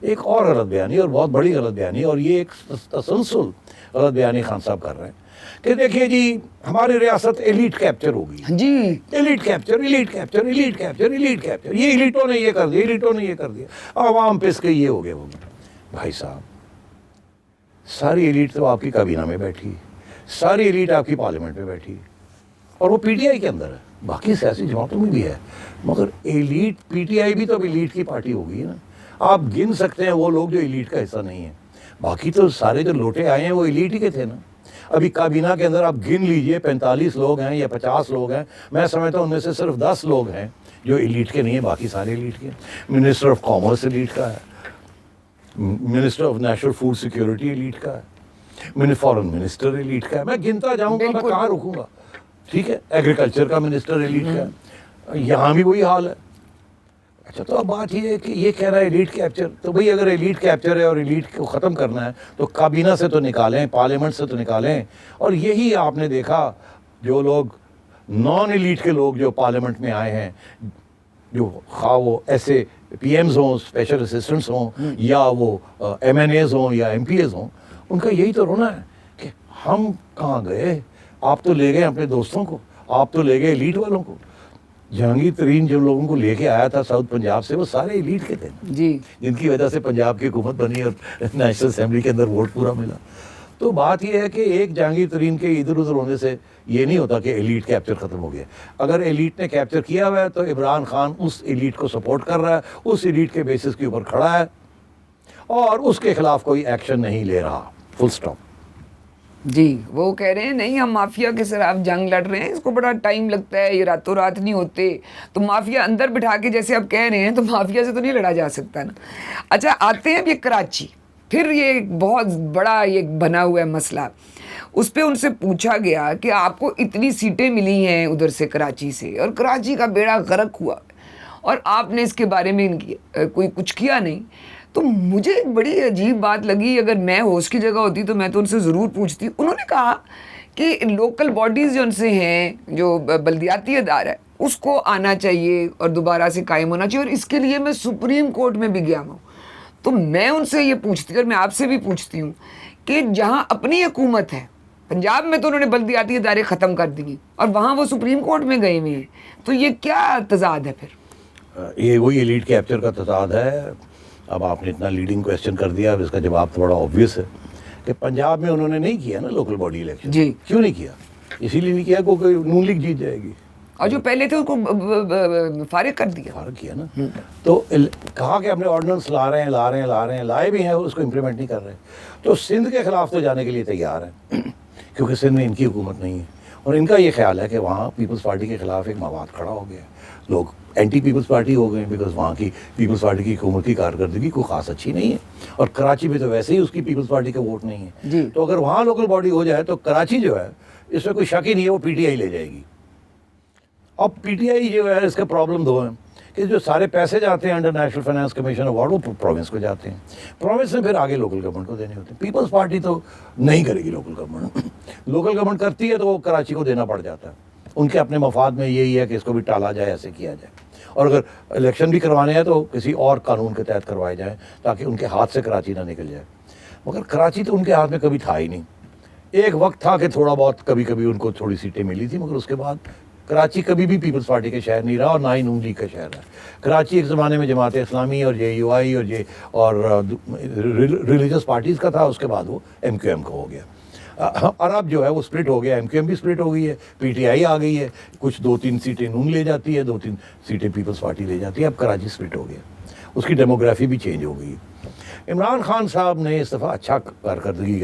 ایک اور غلط بیانی اور بہت بڑی غلط بیانی, اور یہ ایک تسلسل غلط بیانی خان صاحب کر رہے ہیں کہ دیکھیے جی ہماری ریاست ایلیٹ کیپچر ہو گئی. جی elite capture, elite capture, elite capture, elite capture, یہ ایلیٹوں نے یہ کر دیا, ایلیٹوں نے یہ کر دیا, عوام پس کے یہ ہو گیا وہ. بھائی صاحب ساری ایلیٹ تو آپ کی کابینہ میں بیٹھی, ساری ایلیٹ آپ کی پارلیمنٹ میں بیٹھی, اور وہ پی ٹی آئی کے اندر ہے, باقی سیاسی جماعتوں میں بھی ہے. مگر ایلیٹ پی ٹی آئی بھی تو اب ایلیٹ کی پارٹی ہو گئی نا. آپ گن سکتے ہیں وہ لوگ جو ایلیٹ کا حصہ نہیں ہیں. باقی تو سارے جو لوٹے آئے ہیں وہ ایلیٹ ہی کے تھے نا. ابھی کابینہ کے اندر آپ گن لیجئے 45 لوگ ہیں یا 50 لوگ ہیں, میں سمجھتا ہوں ان میں سے صرف 10 لوگ ہیں جو ایلیٹ کے نہیں ہیں, باقی سارے ایلیٹ کے. منسٹر آف کامرس ایلیٹ کا ہے, minister of national food security elite کا ہے, فارن منسٹر ایلیٹ کا ہے. میں گنتا جاؤں گا, میں کہاں رکوں گا. ٹھیک ہے, ایگریکلچر کا منسٹر ایلیٹ کا ہے, یہاں بھی وہی حال ہے. اچھا تو اب بات یہ ہے کہ یہ کہہ رہا ہے ایلیٹ کیپچر, تو بھئی اگر ایلیٹ کیپچر ہے اور ایلیٹ کو ختم کرنا ہے تو کابینہ سے تو نکالیں, پارلیمنٹ سے تو نکالیں. اور یہی آپ نے دیکھا جو لوگ نان ایلیٹ کے لوگ جو پارلیمنٹ میں آئے ہیں, جو خواہ وہ ایسے پی ایمز ہوں, اسپیشل اسسٹنٹس ہوں, یا وہ ایم این ایز ہوں یا ایم پی ایز ہوں, ان کا یہی تو رونا ہے کہ ہم کہاں گئے, آپ تو لے گئے اپنے دوستوں کو, آپ تو لے گئے ایلیٹ والوں کو. جہانگیر ترین جو لوگوں کو لے کے آیا تھا ساؤتھ پنجاب سے, وہ سارے ایلیٹ کے تھے جی, جن کی وجہ سے پنجاب کی حکومت بنی اور نیشنل اسمبلی کے اندر ووٹ پورا ملا. تو بات یہ ہے کہ ایک جہانگیر ترین کے ادھر ادھر ہونے سے یہ نہیں ہوتا کہ ایلیٹ کیپچر ختم ہو گیا. اگر ایلیٹ نے کیپچر کیا ہوا ہے تو عمران خان اس ایلیٹ کو سپورٹ کر رہا ہے, اس ایلیٹ کے بیسس کے اوپر کھڑا ہے اور اس کے خلاف کوئی ایکشن نہیں لے رہا. فل سٹاپ. جی وہ کہہ رہے ہیں نہیں ہم مافیا کے خلاف جنگ لڑ رہے ہیں, اس کو بڑا ٹائم لگتا ہے, یہ راتوں رات نہیں ہوتے. تو مافیا اندر بٹھا کے جیسے آپ کہہ رہے ہیں تو مافیا سے تو نہیں لڑا جا سکتا نا. اچھا آتے ہیں اب یہ کراچی, پھر یہ بہت بڑا یہ بنا ہوا ہے مسئلہ. اس پہ ان سے پوچھا گیا کہ آپ کو اتنی سیٹیں ملی ہیں ادھر سے کراچی سے اور کراچی کا بیڑا غرق ہوا اور آپ نے اس کے بارے میں کوئی کچھ کیا نہیں. تو مجھے بڑی عجیب بات لگی, اگر میں ہوسٹ کی جگہ ہوتی تو میں تو ان سے ضرور پوچھتی. انہوں نے کہا کہ لوکل باڈیز جو ان سے ہیں, جو بلدیاتی ادارہ ہے, اس کو آنا چاہیے اور دوبارہ سے قائم ہونا چاہیے. اور اس کے لیے میں سپریم کورٹ میں بھی گیا ہوں. تو میں ان سے یہ پوچھتی ہوں, اور میں آپ سے بھی پوچھتی ہوں, کہ جہاں اپنی حکومت ہے, پنجاب میں تو انہوں نے بلدیاتی ادارے ختم کر دیے اور وہاں وہ سپریم کورٹ میں گئے ہوئے ہیں, تو یہ کیا تضاد ہے پھر؟ یہ وہی ایلیٹ کیپچر کا تضاد ہے. اب آپ نے اتنا لیڈنگ کویسچن کر دیا, اب اس کا جواب تھوڑا آبویس ہے کہ پنجاب میں انہوں نے نہیں کیا نا لوکل باڈی الیکشن. جی. کیوں نہیں کیا؟ اسی لیے نہیں کیا کہ نون لیگ جیت جائے گی, اور جو پہلے تھے ان کو فارغ کر دیا. فارغ کیا نا. تو کہا کہ اپنے آرڈیننس لا رہے ہیں, لائے بھی ہیں, اس کو امپلیمنٹ نہیں کر رہے. تو سندھ کے خلاف تو جانے کے لیے تیار ہیں کیونکہ سندھ میں ان کی حکومت نہیں ہے, اور ان کا یہ خیال ہے کہ وہاں پیپلز پارٹی کے خلاف ایک مواد کھڑا ہو گیا ہے. لوگ اینٹی پیپلز پارٹی ہو گئے ہیں بیکاز وہاں کی پیپلز پارٹی کی حکومت کی کارکردگی کوئی خاص اچھی نہیں ہے, اور کراچی میں تو ویسے ہی اس کی پیپلز پارٹی کا ووٹ نہیں ہے. جی. تو اگر وہاں لوکل باڈی ہو جائے تو کراچی جو ہے اس میں کوئی شک ہی نہیں ہے, وہ پی ٹی آئی لے جائے گی. اب پی ٹی آئی جو ہے اس کا پرابلم دو ہیں کہ جو سارے پیسے جاتے ہیں under national finance commission award وہ پروونس کو جاتے ہیں, پروونس میں پھر آگے لوکل گورنمنٹ کو دینے ہوتے ہیں. پیپلز پارٹی تو نہیں کرے گی لوکل گورنمنٹ, لوکل گورنمنٹ کرتی ہے تو وہ کراچی کو دینا پڑ جاتا ہے. ان کے اپنے مفاد میں یہی ہے کہ اس کو بھی ٹالا جائے, ایسے کیا جائے, اور اگر الیکشن بھی کروانے ہیں تو کسی اور قانون کے تحت کروائے جائیں تاکہ ان کے ہاتھ سے کراچی نہ نکل جائے. مگر کراچی تو ان کے ہاتھ میں کبھی تھا ہی نہیں. ایک وقت تھا کہ تھوڑا بہت کبھی کبھی ان کو تھوڑی سیٹیں ملی تھی, مگر اس کے بعد کراچی کبھی بھی پیپلز پارٹی کا شہر نہیں رہا, اور نہ ہی نون لیگ کا شہر ہے. کراچی ایک زمانے میں جماعت اسلامی اور جے یو آئی اور ریلیجس پارٹیز کا تھا, اس کے بعد وہ ایم کیو ایم کا ہو گیا. اور اب جو ہے وہ سپلٹ ہو گیا, ایم کیو ایم بھی سپلٹ ہو گئی ہے, پی ٹی آئی آ گئی ہے, کچھ 2-3 سیٹیں نون لے جاتی ہے, 2-3 سیٹیں پیپلز پارٹی لے جاتی ہے. اب کراچی سپلٹ ہو گیا, اس کی ڈیموگرافی بھی چینج ہو گئی. عمران خان صاحب نے اس دفعہ اچھا کارکردگی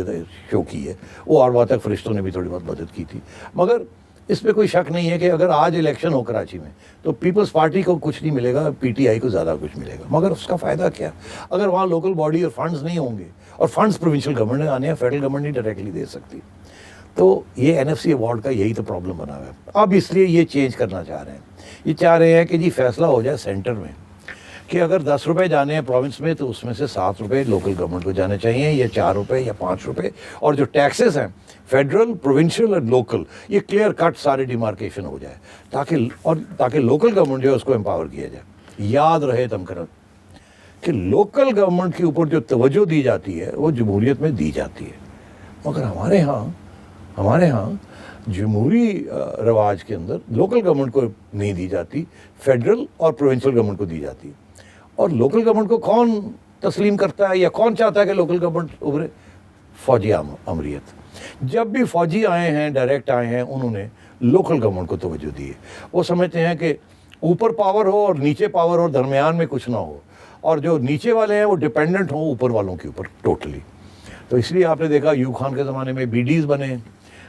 شو کی ہے, وہ اور وہاں تک فرشتوں نے بھی تھوڑی بہت مدد کی تھی. مگر اس پہ کوئی شک نہیں ہے کہ اگر آج الیکشن ہو کراچی میں تو پیپلز پارٹی کو کچھ نہیں ملے گا, پی ٹی آئی کو زیادہ کچھ ملے گا. مگر اس کا فائدہ کیا اگر وہاں لوکل باڈی اور فنڈز نہیں ہوں گے, اور فنڈز پروونشل گورنمنٹ نے آنے ہیں, فیڈرل گورنمنٹ نہیں ڈائریکٹلی دے سکتی. تو یہ این ایف سی ایوارڈ کا یہی تو پرابلم بنا ہوا ہے. اب اس لیے یہ چینج کرنا چاہ رہے ہیں, یہ چاہ رہے ہیں کہ جی فیصلہ ہو جائے سینٹر میں کہ اگر 10 روپے جانے ہیں پروونس میں تو اس میں سے 7 روپے لوکل گورنمنٹ کو جانے چاہیے, یا 4 روپے یا 5 روپے, اور جو ٹیکسز ہیں فیڈرل, پروونشل اور لوکل, یہ کلیئر کٹ سارے ڈیمارکیشن ہو جائے تاکہ لوکل گورنمنٹ جو ہے اس کو امپاور کیا جائے. یاد رہے تمکرت کہ لوکل گورنمنٹ کے اوپر جو توجہ دی جاتی ہے وہ جمہوریت میں دی جاتی ہے, مگر ہمارے ہاں جمہوری رواج کے اندر لوکل گورنمنٹ کو نہیں دی جاتی, فیڈرل اور پروونشل گورنمنٹ کو دی جاتی ہے. اور لوکل گورنمنٹ کو کون تسلیم کرتا ہے یا کون چاہتا ہے کہ لوکل گورنمنٹ ابھرے؟ فوجی امریت. جب بھی فوجی آئے ہیں, ڈائریکٹ آئے ہیں, انہوں نے لوکل گورنمنٹ کو توجہ دی ہے. وہ سمجھتے ہیں کہ اوپر پاور ہو اور نیچے پاور ہو, درمیان میں کچھ نہ ہو, اور جو نیچے والے ہیں وہ ڈپینڈنٹ ہوں اوپر والوں کے اوپر ٹوٹلی. تو اس لیے آپ نے دیکھا ایوب خان کے زمانے میں بی ڈیز بنے,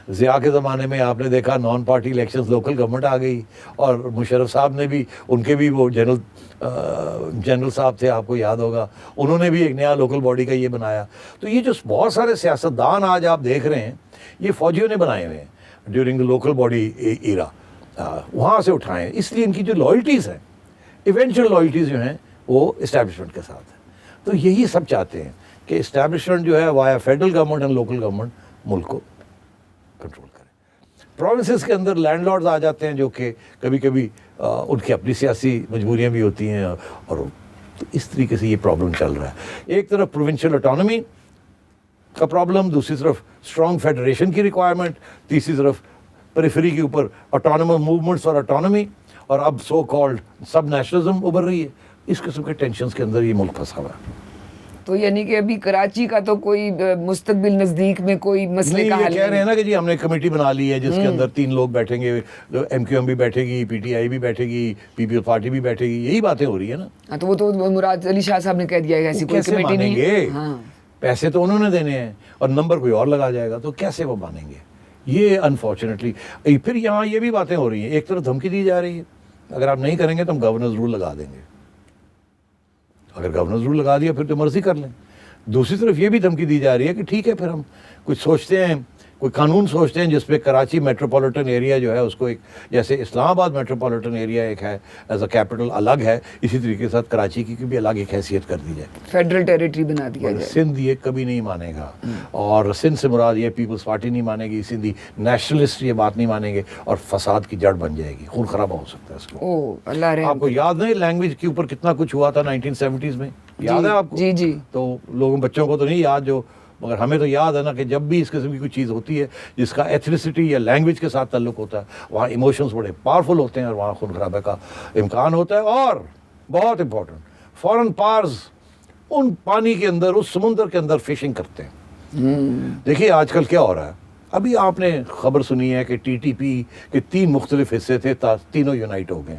ضیاء کے زمانے میں آپ نے دیکھا non party elections, local government آ گئی, اور مشرف صاحب نے بھی, ان کے بھی وہ جنرل صاحب تھے, آپ کو یاد ہوگا, انہوں نے بھی ایک نیا لوکل باڈی کا یہ بنایا. تو یہ جو بہت سارے سیاستدان آج آپ دیکھ رہے ہیں یہ فوجیوں نے بنائے ہوئے ہیں ڈیورنگ دا لوکل باڈی ایرا, وہاں سے اٹھائے ہیں. اس لیے ان کی جو لائلٹیز ہیں, ایونچوئل لائلٹیز جو ہیں وہ اسٹیبلشمنٹ کے ساتھ ہیں. تو یہی سب چاہتے ہیں کہ اسٹیبلشمنٹ جو ہے via federal government and local government ملک کو کنٹرول کرے. پروونسز کے اندر لینڈ لارڈز آ جاتے ہیں جو کہ کبھی کبھی ان کی اپنی سیاسی مجبوریاں بھی ہوتی ہیں, اور اس طریقے سے یہ پرابلم چل رہا ہے. ایک طرف پروونشل اٹانومی کا پرابلم, دوسری طرف اسٹرانگ فیڈریشن کی ریکوائرمنٹ, تیسری طرف پریفری کے اوپر اٹانومس موومنٹس اور اٹانومی, اور اب سو کالڈ سب نیشنلزم ابھر رہی ہے. اس قسم کے ٹینشنز کے اندر یہ ملک پھنسا ہوا ہے. تو یعنی کہ ابھی کراچی کا تو کوئی مستقبل نزدیک میں کوئی مسئلے کا حل نہیں. کہہ رہے ہیں نا کہ جی ہم نے کمیٹی بنا لی ہے جس کے اندر 3 لوگ بیٹھیں گے, ایم کیو ایم بھی بیٹھے گی, پی ٹی آئی بھی بیٹھے گی, پی پی پارٹی بھی بیٹھے گی, یہی باتیں ہو رہی ہیں نا. ہاں تو وہ تو مراد علی شاہ صاحب نے کہہ دیا ہے ایسی کوئی کمیٹی نہیں ہے. ہاں پیسے تو انہوں نے دینے ہیں اور نمبر کوئی اور لگا جائے گا, تو کیسے وہ مانیں گے؟ یہ انفارچونیٹلی پھر یہاں یہ بھی باتیں ہو رہی ہیں. ایک طرف دھمکی دی جا رہی ہے اگر آپ نہیں کریں گے تو ہم گورننس رول لگا دیں گے. اگر گورننس رول لگا دیا پھر تو مرضی کر لیں. دوسری طرف یہ بھی دھمکی دی جا رہی ہے کہ ٹھیک ہے پھر ہم کچھ سوچتے ہیں کوئی قانون سوچتے ہیں جس پہ کراچی میٹروپولیٹن ایریا جو ہے اس کو ایک جیسے اسلام آباد میٹروپولیٹن ایریا ایک ہے ایز اے کیپٹل الگ ہے, اسی طریقے کے ساتھ کراچی کی بھی الگ ایک حیثیت کر دی جائے, فیڈرل ٹیریٹری بنا دیا جائے. سندھ یہ کبھی نہیں مانے گا, اور سندھ سے مراد یہ پیپلز پارٹی نہیں مانے گی, سندھی نیشنلسٹ یہ بات نہیں مانیں گے, اور فساد کی جڑ بن جائے گی, خون خرابہ ہو سکتا ہے اس کو. اللہ رحم. آپ کو یاد نہیں لینگویج کے اوپر کتنا کچھ ہوا تھا 1970s میں, یاد ہے آپ کو؟ جی جی. تو لوگوں بچوں کو تو نہیں یاد, جو مگر ہمیں تو یاد ہے نا کہ جب بھی اس قسم کی کوئی چیز ہوتی ہے جس کا ایتھنیسٹی یا لینگویج کے ساتھ تعلق ہوتا ہے, وہاں ایموشنز بڑے پاورفل ہوتے ہیں اور وہاں خون خرابے کا امکان ہوتا ہے. اور بہت امپورٹنٹ, فورن پارز ان پانی کے اندر, اس سمندر کے اندر فشنگ کرتے ہیں. دیکھیے آج کل کیا ہو رہا ہے, ابھی آپ نے خبر سنی ہے کہ ٹی ٹی پی کے 3 مختلف حصے تھے, تینوں یونائٹ ہو گئے.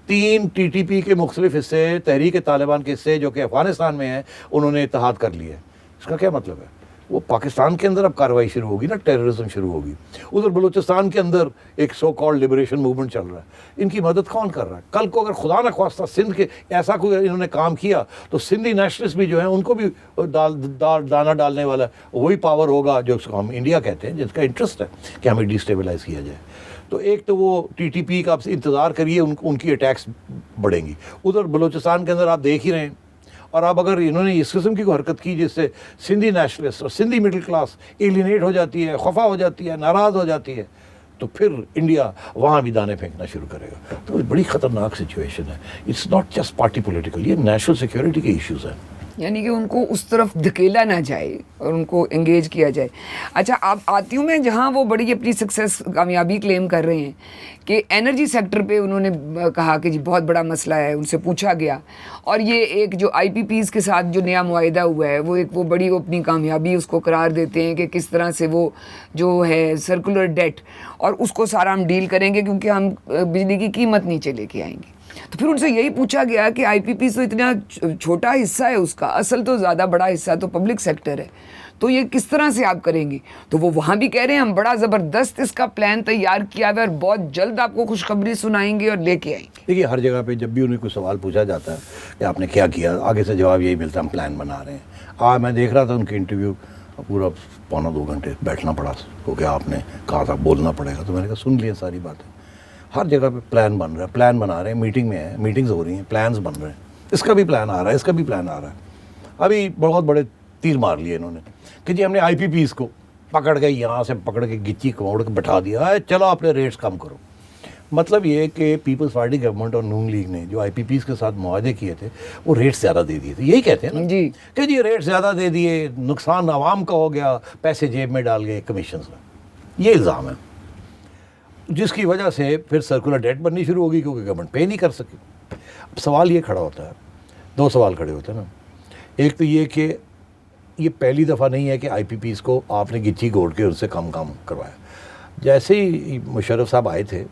3 ٹی ٹی پی کے مختلف حصے, تحریک طالبان کے حصے جو کہ افغانستان میں ہیں, انہوں نے اتحاد کر لیا. اس کا کیا مطلب ہے؟ وہ پاکستان کے اندر اب کارروائی شروع ہوگی نا, ٹیررزم شروع ہوگی. ادھر بلوچستان کے اندر ایک سو کالڈ لبریشن موومنٹ چل رہا ہے. ان کی مدد کون کر رہا ہے؟ کل کو اگر خدا نخواستہ سندھ کے ایسا کوئی انہوں نے کام کیا تو سندھی نیشنلسٹ بھی جو ہیں ان کو بھی دانا ڈالنے والا وہی پاور ہوگا جو اس کو ہم انڈیا کہتے ہیں, جس کا انٹرسٹ ہے کہ ہمیں ڈیسٹیبلائز کیا جائے. تو ایک تو وہ ٹی ٹی پی کا آپ سے انتظار کریے, ان کی اٹیکس بڑھیں گی. ادھر بلوچستان کے اندر آپ دیکھ ہی رہے ہیں. اور اب اگر انہوں نے اس قسم کی کوئی حرکت کی جس سے سندھی نیشنلسٹ اور سندھی مڈل کلاس ایلینیٹ ہو جاتی ہے, خفا ہو جاتی ہے, ناراض ہو جاتی ہے, تو پھر انڈیا وہاں بھی دانے پھینکنا شروع کرے گا. تو بڑی خطرناک سچویشن ہے. It's not just party political, یہ نیشنل سیکورٹی کے ایشوز ہیں. یعنی کہ ان کو اس طرف دھکیلا نہ جائے اور ان کو انگیج کیا جائے. اچھا اب آتی ہوں میں جہاں وہ بڑی اپنی سکسیس کامیابی کلیم کر رہے ہیں کہ انرجی سیکٹر پہ انہوں نے کہا کہ جی بہت بڑا مسئلہ ہے. ان سے پوچھا گیا اور یہ ایک جو آئی پی پیز کے ساتھ جو نیا معاہدہ ہوا ہے وہ ایک وہ بڑی اپنی کامیابی اس کو قرار دیتے ہیں کہ کس طرح سے وہ جو ہے سرکولر ڈیٹ اور اس کو سارا ہم ڈیل کریں گے کیونکہ ہم بجلی کی قیمت نیچے لے کے آئیں گے. تو پھر ان سے یہی پوچھا گیا کہ آئی پی پی تو اتنا چھوٹا حصہ ہے اس کا, اصل تو زیادہ بڑا حصہ تو پبلک سیکٹر ہے, تو یہ کس طرح سے آپ کریں گے؟ تو وہ وہاں بھی کہہ رہے ہیں ہم بڑا زبردست اس کا پلان تیار کیا ہوا ہے اور بہت جلد آپ کو خوشخبری سنائیں گے اور لے کے آئیں گے. دیکھیے ہر جگہ پہ جب بھی انہیں کوئی سوال پوچھا جاتا ہے کہ آپ نے کیا کیا, آگے سے جواب یہی ملتا ہے ہم پلان بنا رہے ہیں. میں دیکھ رہا تھا ان کے انٹرویو, پورا 1.25 گھنٹے بیٹھنا پڑا کیونکہ آپ نے کہا تھا بولنا پڑے گا, تو میں نے کہا سن لیا ساری باتیں. ہر جگہ پہ پلان بن رہا ہے, پلان بنا رہے ہیں, میٹنگ میں ہیں, میٹنگز ہو رہی ہیں, پلانز بن رہے ہیں, اس کا بھی پلان آ رہا ہے, اس کا بھی پلان آ رہا ہے. ابھی بہت بڑے تیر مار لیے انہوں نے کہ جی ہم نے آئی پی پیز کو پکڑ کے یہاں سے پکڑ کے گچی کوڑ کے بٹھا دیا ہے, چلو اپنے ریٹس کم کرو. مطلب یہ کہ پیپلز پارٹی گورنمنٹ اور نون لیگ نے جو آئی پی پیز کے ساتھ معاہدے کیے تھے وہ ریٹس زیادہ دے دیے تھے. یہی کہتے ہیں نا جی کہ جی ریٹ زیادہ دے دیے, نقصان عوام کا ہو گیا, پیسے جیب میں ڈال گئے کمیشنز میں. یہ الزام ہے جس کی وجہ سے پھر سرکولر ڈیٹ بننی شروع ہوگی کیونکہ گورنمنٹ پے نہیں کر سکی. اب سوال یہ کھڑا ہوتا ہے, 2 سوال کھڑے ہوتے ہیں نا. ایک تو یہ کہ یہ پہلی دفعہ نہیں ہے کہ آئی پی پیز کو آپ نے گچی گوڑ کے ان سے کم کروایا. جیسے ہی مشرف صاحب آئے تھے,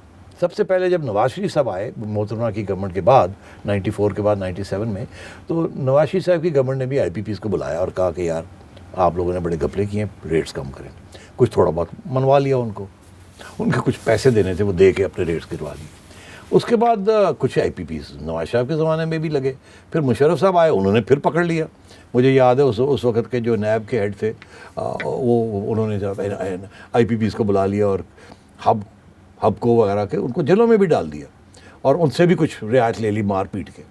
سب سے پہلے جب نواز شریف صاحب آئے محترمہ کی گورنمنٹ کے بعد 94 کے بعد 97 میں, تو نواز شریف صاحب کی گورنمنٹ نے بھی آئی پی پیز کو بلایا اور کہا کہ یار آپ لوگوں نے بڑے گپلے کیے ہیں, ریٹس کم کریں. کچھ تھوڑا بہت منوا لیا ان کو, ان کے کچھ پیسے دینے تھے وہ دے کے اپنے ریٹس گروا لیے. اس کے بعد کچھ آئی پی پیز نواز صاحب کے زمانے میں بھی لگے, پھر مشرف صاحب آئے, انہوں نے پھر پکڑ لیا. مجھے یاد ہے اس وقت کے جو نیب کے ہیڈ تھے وہ انہوں نے آئی پی پیز کو بلا لیا اور ہب کو وغیرہ کے ان کو جیلوں میں بھی ڈال دیا اور ان سے بھی کچھ رعایت لے لی مار پیٹ کے.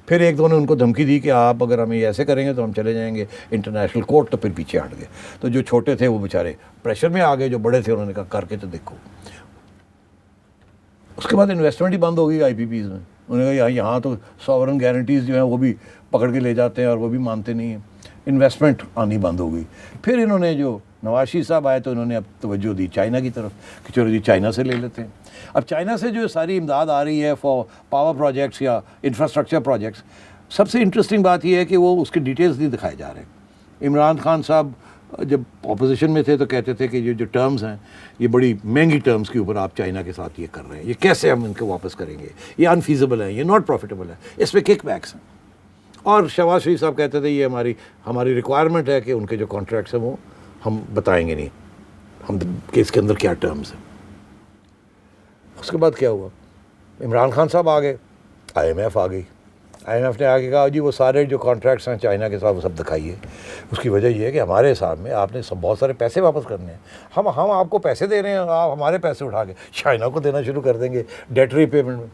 پھر ایک دو نے ان کو دھمکی دی کہ آپ اگر ہمیں ایسے کریں گے تو ہم چلے جائیں گے انٹرنیشنل کورٹ, تو پھر پیچھے ہٹ گئے. تو جو چھوٹے تھے وہ بیچارے پریشر میں آ گئے, جو بڑے تھے انہوں نے کہا کر کے تو دیکھو. اس کے بعد انویسٹمنٹ ہی بند ہو گئی آئی پی پیز میں. انہوں نے کہا یہاں تو ساورن گارنٹیز جو ہیں وہ بھی پکڑ کے لے جاتے ہیں اور وہ بھی مانتے نہیں ہیں, انویسٹمنٹ آنی بند ہو گئی. پھر انہوں نے جو نواز شریف صاحب آئے تو انہوں نے اب توجہ دی چائنا کی طرف کہ چلو جی چائنا سے لے لیتے ہیں. اب چائنا سے جو ساری امداد آ رہی ہے فار پاور پروجیکٹس یا انفراسٹرکچر پروجیکٹس, سب سے انٹرسٹنگ بات یہ ہے کہ وہ اس کے ڈیٹیلز نہیں دکھائے جا رہے. عمران خان صاحب جب اپوزیشن میں تھے تو کہتے تھے کہ جو ٹرمز ہیں یہ بڑی مہنگی ٹرمز کے اوپر آپ چائنا کے ساتھ یہ کر رہے ہیں, یہ کیسے ہم ان کو واپس کریں گے, یہ انفیزیبل ہے, یہ ناٹ پروفیٹیبل ہے, اس پہ کک بیکس ہیں. اور شہباز شریف صاحب کہتے تھے یہ ہماری ریکوائرمنٹ ہے کہ ان کے جو کانٹریکٹس ہیں وہ ہم بتائیں گے نہیں, ہم کہ اس کے اندر کیا ٹرمز ہیں. اس کے بعد کیا ہوا, عمران خان صاحب آ گئے, IMF آ گئی, IMF نے آگے کہا جی وہ سارے جو کانٹریکٹس ہیں چائنا کے ساتھ وہ سب دکھائیے. اس کی وجہ یہ ہے کہ ہمارے حساب میں آپ نے بہت سارے پیسے واپس کرنے ہیں. ہم آپ کو پیسے دے رہے ہیں, آپ ہمارے پیسے اٹھا کے چائنا کو دینا شروع کر دیں گے ڈیٹ ری پیمنٹ میں.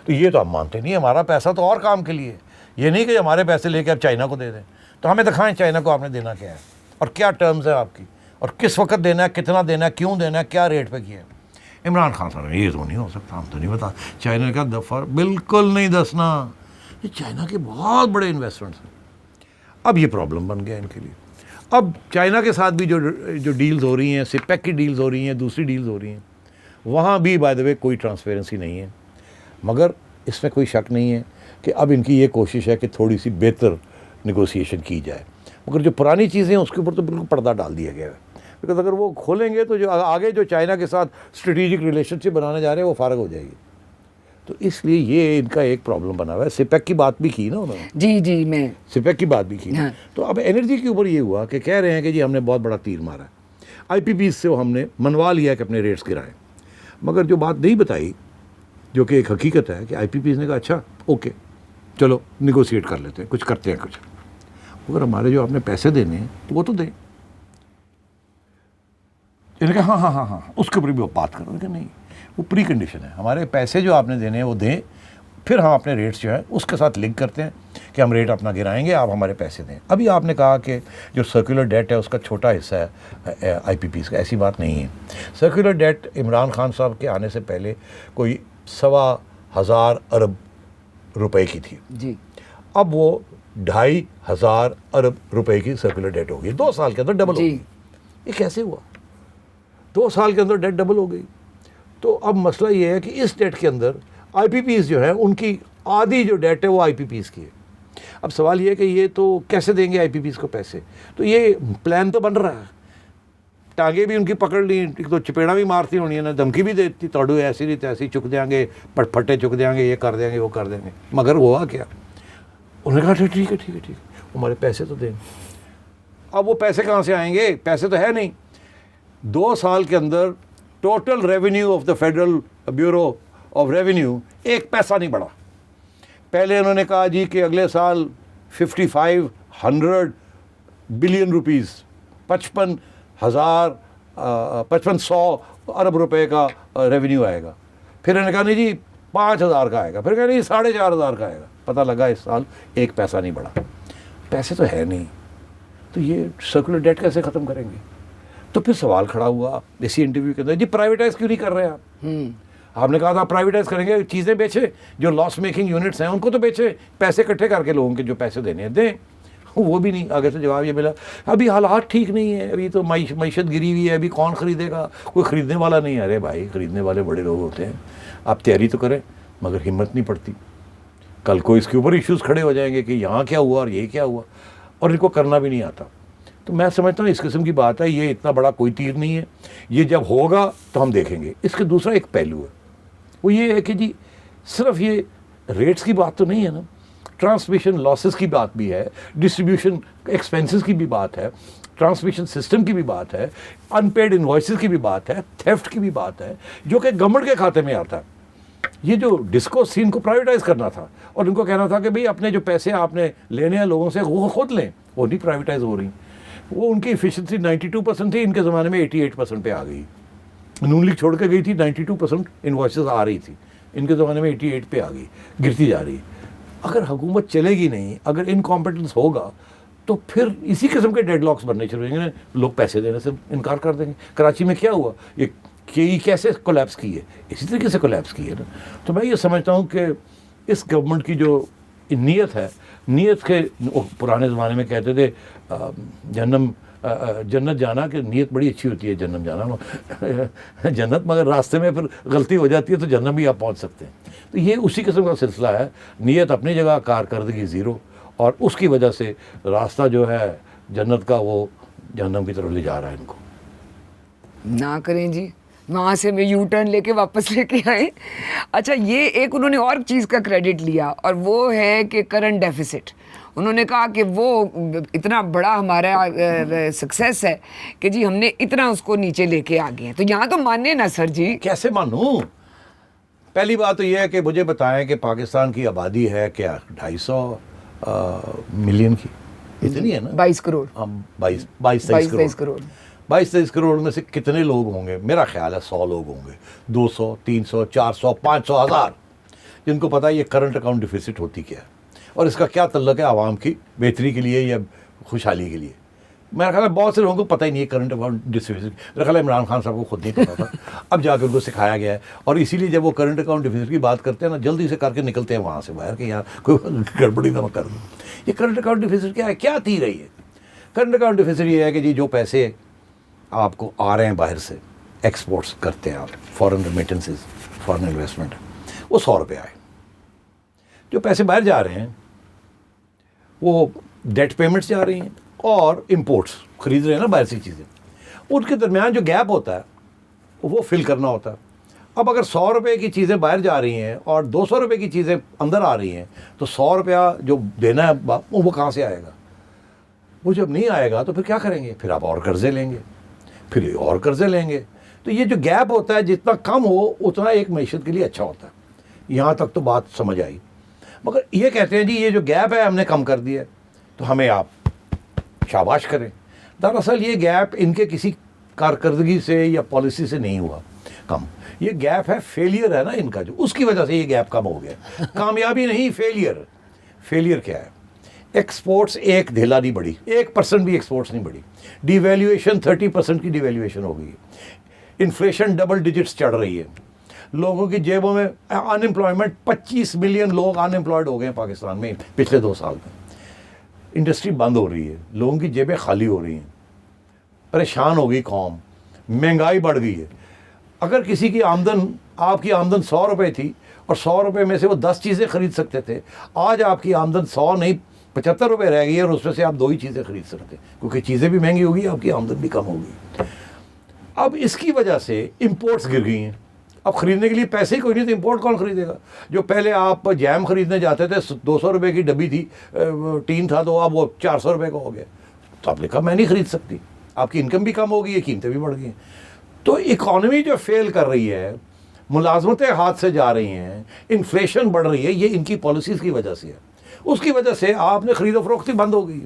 تو یہ تو ہم مانتے نہیں, ہمارا پیسہ تو اور کام کے لیے, یہ نہیں کہ ہمارے پیسے لے کے آپ چائنا کو دے دیں. تو ہمیں دکھائیں چائنا کو آپ نے دینا کیا ہے اور کیا ٹرمز ہیں آپ کی, اور کس وقت دینا ہے, کتنا دینا ہے, کیوں دینا ہے, کیا ریٹ پہ کیا ہے. عمران خان صاحب یہ تو نہیں ہو سکتا, ہم تو نہیں بتا. چائنا کا دفعہ بالکل نہیں دسنا, یہ چائنا کے بہت بڑے انویسٹمنٹس ہیں. اب یہ پرابلم بن گیا ان کے لیے. اب چائنا کے ساتھ بھی جو ڈیلز ہو رہی ہیں, سپیک کی ڈیلز ہو رہی ہیں, دوسری ڈیلز ہو رہی ہیں, وہاں بھی بائی دا وے کوئی ٹرانسپیرنسی نہیں ہے. مگر اس میں کوئی شک نہیں ہے کہ اب ان کی یہ کوشش ہے کہ تھوڑی سی بہتر نیگوسیشن کی جائے. مگر جو پرانی چیزیں ہیں اس کے اوپر تو بالکل پردہ ڈال دیا گیا ہے. بیکاز اگر وہ کھولیں گے تو جو آگے جو چائنا کے ساتھ اسٹریٹجک ریلیشن شپ بنانے جا رہے ہیں وہ فارغ ہو جائے گی. تو اس لیے یہ ان کا ایک پرابلم بنا ہوا ہے. سپیک کی بات بھی کی نا انہوں نے, جی میں سپیک کی بات بھی کی. تو اب انرجی کے اوپر یہ ہوا کہ کہہ رہے ہیں کہ جی ہم نے بہت بڑا تیر مارا ہے, IPPs سے ہم نے منوا لیا کہ اپنے ریٹس گرائیں. مگر جو بات نہیں بتائی, جو کہ ایک حقیقت ہے کہ IPPs نے کہا اچھا اوکے چلو نیگوشیٹ کر لیتے ہیں, کچھ کرتے ہیں کچھ, مگر ہمارے جو آپ نے پیسے دینے ہیں وہ تو دیں. انہوں نے کہا ہاں اس کے اوپر بھی بات کرو. کہ نہیں, وہ پری کنڈیشن ہے, ہمارے پیسے جو آپ نے دینے ہیں وہ دیں, پھر ہم اپنے ریٹس جو ہے اس کے ساتھ لنک کرتے ہیں کہ ہم ریٹ اپنا گرائیں گے, آپ ہمارے پیسے دیں. ابھی آپ نے کہا کہ جو سرکولر ڈیٹ ہے اس کا چھوٹا حصہ ہے IPPs کا, ایسی بات نہیں ہے. سرکولر ڈیٹ عمران خان صاحب کے آنے سے پہلے کوئی 1,000 ارب روپے کی تھی جی, اب وہ 2,500 ارب روپے کی سرکولر ڈیٹ ہو گئی. 2 سال کے اندر ڈبل ہو گئی. یہ کیسے ہوا؟ 2 سال کے اندر ڈیٹ ڈبل ہو گئی. تو اب مسئلہ یہ ہے کہ اس ڈیٹ کے اندر IPPs جو ہیں ان کی آدھی جو ڈیٹ ہے وہ IPPs کی ہے. اب سوال یہ ہے کہ یہ تو کیسے دیں گے IPPs کو پیسے؟ تو یہ پلان تو بن رہا ہے, ٹانگیں بھی ان کی پکڑ لی, ایک تو چپیڑا بھی مارتی ہونی ہے, دھمکی بھی دیتی توڑو ایسی نہیں تیسی چک دیں گے, پھٹے چک دیں گے, یہ کر دیں گے وہ کر دیں گے. مگر ہوا کیا؟ انہوں نے کہا ٹھیک ہے ہمارے پیسے تو دیں. اب وہ پیسے کہاں سے آئیں گے؟ پیسے تو ہے نہیں. 2 سال کے اندر total revenue of the federal bureau of revenue 1 پیسہ نہیں بڑھا. پہلے انہوں نے کہا جی کہ اگلے سال 5,500 بلین روپیز, 5,500 ارب روپے کا ریونیو آئے گا. پھر انہوں نے کہا نہیں جی 5,000 کا آئے گا, پھر کہا نہیں 4,500 کا آئے گا. پتہ لگا اس سال 1 پیسہ نہیں بڑھا. پیسے تو ہے نہیں, تو یہ سرکولر ڈیٹ کیسے ختم کریں گے؟ تو پھر سوال کھڑا ہوا اسی انٹرویو کے اندر, جی پرائیویٹائز کیوں نہیں کر رہے آپ؟ آپ نے کہا تھا پرائیویٹائز کریں گے, چیزیں بیچیں, جو لاس میکنگ یونٹس ہیں ان کو تو بیچیں, پیسے اکٹھے کر کے لوگوں کے جو پیسے دینے ہیں دیں. وہ بھی نہیں. آگے سے جواب یہ ملا ابھی حالات ٹھیک نہیں ہے, ابھی تو معیشت گری ہوئی ہے, ابھی کون خریدے گا, کوئی خریدنے والا نہیں ہے. ارے بھائی خریدنے والے بڑے لوگ ہوتے ہیں, آپ تیاری تو کریں مگر ہمت نہیں پڑتی. کل کو اس کے اوپر ایشوز کھڑے ہو جائیں گے کہ یہاں کیا ہوا اور یہ کیا ہوا, اور ان کو کرنا بھی نہیں آتا. تو میں سمجھتا ہوں اس قسم کی بات ہے, یہ اتنا بڑا کوئی تیر نہیں ہے. یہ جب ہوگا تو ہم دیکھیں گے. اس کے دوسرا ایک پہلو ہے, وہ یہ ہے کہ جی صرف یہ ریٹس کی بات تو نہیں ہے نا, ٹرانسمیشن لاسز کی بات بھی ہے, ڈسٹریبیوشن ایکسپینسز کی بھی بات ہے, ٹرانسمیشن سسٹم کی بھی بات ہے, ان پیڈ انوائسز کی بھی بات ہے, تھیفٹ کی بھی بات ہے, جو کہ گورنمنٹ کے کھاتے میں آتا ہے. یہ جو ڈسکورس تھی ان کو پرائیویٹائز کرنا تھا, اور ان کو کہنا تھا کہ بھئی اپنے جو پیسے آپ نے لینے ہیں لوگوں سے وہ خود لیں, وہ نہیں پرائیویٹائز ہو رہی. وہ ان کی ایفیشنسی 92% تھی, ان کے زمانے میں 88% پہ آ گئی. نون لیگ چھوڑ کے گئی تھی, 92% انوائسز آ رہی تھی, ان کے زمانے میں 88 پہ آ گئی, گرتی جا رہی. اگر حکومت چلے گی نہیں, اگر انکمپیٹنس ہوگا تو پھر اسی قسم کے ڈیڈ لاکس بننے شروع ہوں گے, لوگ پیسے دینے سے انکار کر دیں گے. کراچی میں کیا ہوا, یہ کیسے کولیپس کی ہے, اسی طریقے سے کولیپس کی ہے نا. تو میں یہ سمجھتا ہوں کہ اس گورنمنٹ کی جو نیت ہے, نیت کے پرانے زمانے میں کہتے تھے جنت جانا کہ نیت بڑی اچھی ہوتی ہے, جنت جانا جنت, مگر راستے میں پھر غلطی ہو جاتی ہے تو جنت بھی آپ پہنچ سکتے ہیں. تو یہ اسی قسم کا سلسلہ ہے. نیت اپنی جگہ, کارکردگی زیرو, اور اس کی وجہ سے راستہ جو ہے جنت کا وہ جہنم کی طرف لے جا رہا ہے ان کو. نہ کریں جی, وہاں سے میں یو ٹرن لے کے واپس لے کے آئے. اچھا, یہ ایک انہوں نے اور چیز کا کریڈٹ لیا, اور وہ ہے کہ کرنٹ ڈیفیسٹ. انہوں نے کہا کہ وہ اتنا بڑا ہمارا سکسیس ہے کہ جی ہم نے اتنا اس کو نیچے لے کے آ گئے ہیں. تو یہاں تو ماننے نا سر جی. کیسے مانوں؟ پہلی بات تو یہ ہے کہ مجھے بتائیں کہ پاکستان کی آبادی ہے کیا 250 ملین کی، اتنی ہے نا، 22 کروڑ، 22-23 کروڑ 22-23 کروڑ میں سے کتنے لوگ ہوں گے؟ میرا خیال ہے 100 لوگ ہوں گے، 200 300 400 500 1000 جن کو پتا ہے یہ کرنٹ اکاؤنٹ ڈیفیسٹ ہوتی کیا ہے اور اس کا کیا تعلق ہے عوام کی بہتری کے لیے یا خوشحالی کے لیے. میرا خیال ہے بہت سے لوگوں کو پتہ ہی نہیں ہے کرنٹ اکاؤنٹ ڈیفیسٹ. میرا خیال ہے عمران خان صاحب کو خود نہیں پتا تھا، اب جا کے ان کو سکھایا گیا ہے. اور اسی لیے جب وہ کرنٹ اکاؤنٹ ڈیفیسٹ کی بات کرتے ہیں نا، جلدی سے کر کے نکلتے ہیں وہاں سے باہر کہ یار کوئی گڑبڑی نہ کر دوں. یہ کرنٹ اکاؤنٹ ڈیفیسٹ کیا ہے؟ کیا تھی رہی ہے کرنٹ اکاؤنٹ ڈیفیسٹ؟ یہ ہے کہ جی جو پیسے آپ کو آ رہے ہیں باہر سے، ایکسپورٹس کرتے ہیں آپ، فارن ریمیٹنسز، فارن انویسٹمنٹ، وہ 100 روپے آئے. جو پیسے باہر جا رہے ہیں وہ ڈیٹ پیمنٹس جا رہی ہیں اور امپورٹس خرید رہے ہیں نا باہر سے چیزیں، ان کے درمیان جو گیپ ہوتا ہے وہ فل کرنا ہوتا ہے. اب اگر 100 روپے کی چیزیں باہر جا رہی ہیں اور 200 روپے کی چیزیں اندر آ رہی ہیں تو 100 روپیہ جو دینا ہے وہ کہاں سے آئے گا؟ وہ جب نہیں آئے گا تو پھر کیا کریں گے؟ پھر آپ اور قرضے لیں گے، پھر اور قرضے لیں گے. تو یہ جو گیپ ہوتا ہے جتنا کم ہو اتنا ایک معیشت کے لیے اچھا ہوتا ہے. یہاں تک تو بات سمجھ آئی. مگر یہ کہتے ہیں جی یہ جو گیپ ہے ہم نے کم کر دیا ہے تو ہمیں آپ شاباش کریں. دراصل یہ گیپ ان کے کسی کارکردگی سے یا پالیسی سے نہیں ہوا کم، یہ گیپ ہے فیلئر ہے نا ان کا، جو اس کی وجہ سے یہ گیپ کم ہو گیا. کامیابی نہیں، فیلئر. فیلئر کیا ہے؟ ایکسپورٹس ایک دھیلا نہیں بڑھی، 1% بھی ایکسپورٹس نہیں بڑھی. ڈی ویلیویشن 30% کی ڈی ویلیویشن ہو گئی. انفلیشن ڈبل ڈیجٹس چڑھ رہی ہے. لوگوں کی جیبوں میں ان امپلائمنٹ 25 ملین لوگ ان امپلائڈ ہو گئے ہیں پاکستان میں پچھلے 2 سال میں. انڈسٹری بند ہو رہی ہے، لوگوں کی جیبیں خالی ہو رہی ہیں، پریشان ہو گئی قوم، مہنگائی بڑھ گئی ہے. اگر کسی کی آمدن، آپ کی آمدن 100 روپے تھی اور 100 روپے میں سے وہ 10 چیزیں خرید سکتے تھے، آج آپ کی آمدن 100 نہیں 75 روپے رہ گئی ہے اور اس میں سے آپ 2 ہی چیزیں خرید سکتے ہیں کیونکہ چیزیں بھی مہنگی ہوگی، آپ کی آمدن بھی کم ہوگی. اب اس کی وجہ سے امپورٹس گر گئی ہیں. اب خریدنے کے لیے پیسے ہی کوئی نہیں تو امپورٹ کون خریدے گا؟ جو پہلے آپ جیم خریدنے جاتے تھے 200 روپے کی ڈبی تھی، ٹین تھا، تو اب وہ 400 روپے کا ہو گیا. تو آپ نے کہا میں نہیں خرید سکتی. آپ کی انکم بھی کم ہو گئی ہے، قیمتیں بھی بڑھ گئی ہیں. تو اکانومی جو فیل کر رہی ہے، ملازمتیں ہاتھ سے جا رہی ہیں، انفلیشن بڑھ رہی ہے، یہ ان کی پالیسیز کی وجہ سے ہے. اس کی وجہ سے آپ نے خرید و فروخت بند ہو گئی ہے.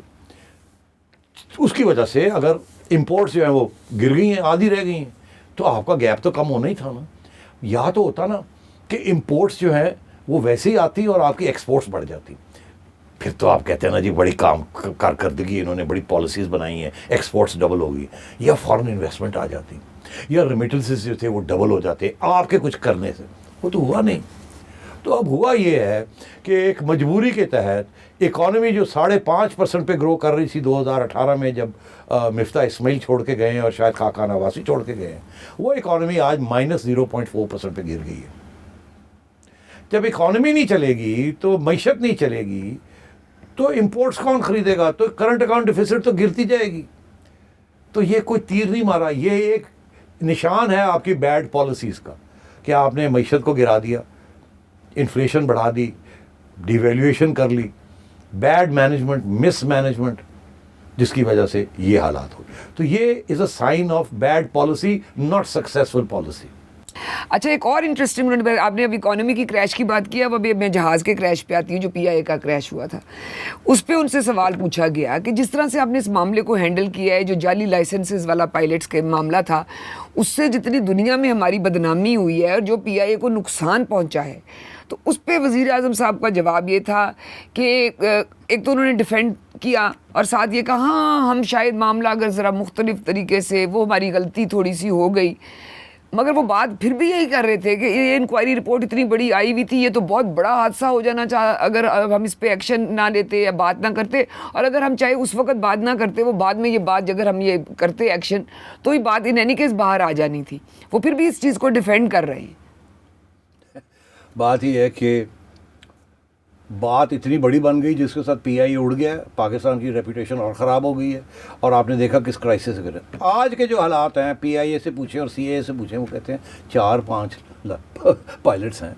اس کی وجہ سے اگر امپورٹس جو ہیں وہ گر گئی ہیں، آدھی رہ گئی ہیں، تو آپ کا گیپ تو کم ہونا ہی تھا نا. یا تو ہوتا نا کہ امپورٹس جو ہیں وہ ویسے ہی آتی اور آپ کی ایکسپورٹس بڑھ جاتی، پھر تو آپ کہتے ہیں نا جی بڑی کارکردگی انہوں نے، بڑی پالیسیز بنائی ہیں، ایکسپورٹس ڈبل ہو گئی. یا فارن انویسٹمنٹ آ جاتی، یا ریمیٹنسز جو تھے وہ ڈبل ہو جاتے آپ کے کچھ کرنے سے. وہ تو ہوا نہیں. تو اب ہوا یہ ہے کہ ایک مجبوری کے تحت اکانومی جو 5.5% پہ گرو کر رہی تھی 2018 میں جب مفتاح اسماعیل چھوڑ کے گئے ہیں اور شاید خاقان عباسی چھوڑ کے گئے ہیں، وہ اکانومی آج -0.4% پہ گر گئی ہے. جب اکانومی نہیں چلے گی تو معیشت نہیں چلے گی تو امپورٹس کون خریدے گا؟ تو کرنٹ اکاؤنٹ ڈیفیسٹ تو گرتی جائے گی. تو یہ کوئی تیر نہیں مارا، یہ ایک نشان ہے آپ کی بیڈ پالیسیز کا کہ آپ نے معیشت کو گرا دیا، انفلیشن بڑھا دی، ڈی ویلیویشن کر لی، بیڈ مینجمنٹ، مس مینجمنٹ، جس کی وجہ سے یہ حالات ہو. تو یہ is a sign of bad policy, not successful policy. اچھا، ایک اور انٹرسٹنگ، آپ نے اب اکانومی کی کریش کی بات کی، اب ابھی میں جہاز کے کریش پہ آتی ہوں جو PIA کا کریش ہوا تھا. اس پہ ان سے سوال پوچھا گیا کہ جس طرح سے آپ نے اس معاملے کو ہینڈل کیا ہے، جو جعلی لائسنسز والا پائلٹس کے معاملہ تھا، اس سے جتنی دنیا میں ہماری بدنامی ہوئی ہے اور جو PIA کو نقصان پہنچا ہے، تو اس پہ وزیر اعظم صاحب کا جواب یہ تھا کہ ایک تو انہوں نے ڈیفینڈ کیا اور ساتھ یہ کہا ہاں ہم شاید معاملہ اگر ذرا مختلف طریقے سے، وہ ہماری غلطی تھوڑی سی ہو گئی. مگر وہ بات پھر بھی یہی کر رہے تھے کہ یہ انکوائری رپورٹ اتنی بڑی آئی ہوئی تھی، یہ تو بہت بڑا حادثہ ہو جانا چاہا اگر ہم اس پہ ایکشن نہ لیتے یا بات نہ کرتے، اور اگر ہم چاہے اس وقت بات نہ کرتے، وہ بعد میں یہ بات اگر ہم یہ کرتے ایکشن تو یہ بات ان اینی کیس باہر آ جانی تھی. وہ پھر بھی اس چیز کو ڈیفینڈ کر رہے ہیں. بات یہ ہے کہ بات اتنی بڑی بن گئی جس کے ساتھ PIA اڑ گیا، پاکستان کی ریپوٹیشن اور خراب ہو گئی ہے، اور آپ نے دیکھا کس کرائسس سے گرے. آج کے جو حالات ہیں، PIA سے پوچھیں اور CAA سے پوچھیں، وہ کہتے ہیں 4-5 پائلٹس ہیں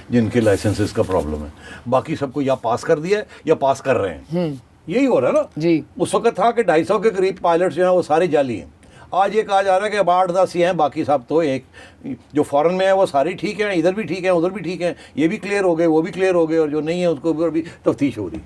جن کے لائسنسز کا پرابلم ہے، باقی سب کو یا پاس کر دیا ہے یا پاس کر رہے ہیں. یہی ہو رہا ہے نا. جی، اس وقت تھا کہ 250 کے قریب پائلٹس جو ہیں وہ سارے جعلی ہیں. آج یہ کہا جا رہا ہے کہ اب 8-10 ہی ہیں, باقی سب تو ایک جو فورن میں ہے وہ ساری ٹھیک ہیں, ادھر بھی ٹھیک ہیں, ادھر بھی ٹھیک ہیں, یہ بھی کلیئر ہو گئے, وہ بھی کلیئر ہو گئے, اور جو نہیں ہے اس کو بھی تفتیش ہو رہی.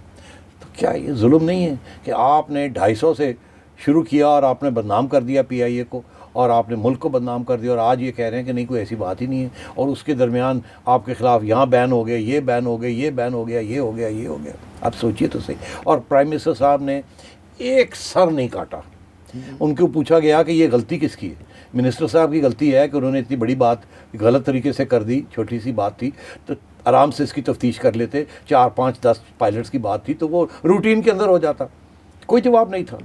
تو کیا یہ ظلم نہیں ہے کہ آپ نے 250 سے شروع کیا اور آپ نے بدنام کر دیا پی آئی اے کو, اور آپ نے ملک کو بدنام کر دیا, اور آج یہ کہہ رہے ہیں کہ نہیں کوئی ایسی بات ہی نہیں ہے, اور اس کے درمیان آپ کے خلاف یہاں بین ہو گئے, یہ بین ہو گئے, یہ بین ہو گیا, یہ ہو گیا, یہ ہو گیا. آپ سوچیے تو صحیح. اور پرائم منسٹر صاحب نے ایک سر نہیں کاٹا. ان کو پوچھا گیا کہ یہ غلطی کس کی ہے, منسٹر صاحب کی غلطی ہے کہ انہوں نے اتنی بڑی بات غلط طریقے سے کر دی, چھوٹی سی بات تھی تو آرام سے اس کی تفتیش کر لیتے, 4-5-10 پائلٹس کی بات تھی تو وہ روٹین کے اندر ہو جاتا, کوئی جواب نہیں تھا.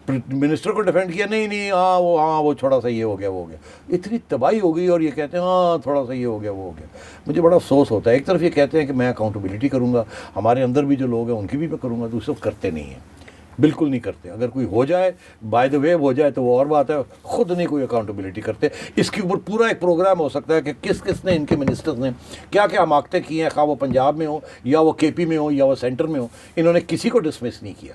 منسٹر کو ڈیفینڈ کیا, نہیں وہ تھوڑا سا یہ ہو گیا, وہ ہو گیا. اتنی تباہی ہو گئی, اور یہ کہتے ہیں ہاں تھوڑا سا یہ ہو گیا, وہ ہو گیا. مجھے بڑا افسوس ہوتا ہے. ایک طرف یہ کہتے ہیں کہ میں اکاؤنٹیبلٹی کروں گا, ہمارے اندر بھی جو لوگ ہیں ان کی بھی میں کروں گا, دوسرے کرتے نہیں ہیں, بالکل نہیں کرتے. اگر کوئی ہو جائے بائی دا وے ہو جائے تو وہ اور بات ہے, خود نہیں کوئی اکاؤنٹیبلٹی کرتے. اس کے اوپر پورا ایک پروگرام ہو سکتا ہے کہ کس کس نے, ان کے منسٹرز نے کیا کیا حماقتیں کی ہیں, خواہ وہ پنجاب میں ہو یا وہ کے پی میں ہو یا وہ سینٹر میں ہو, انہوں نے کسی کو ڈسمس نہیں کیا.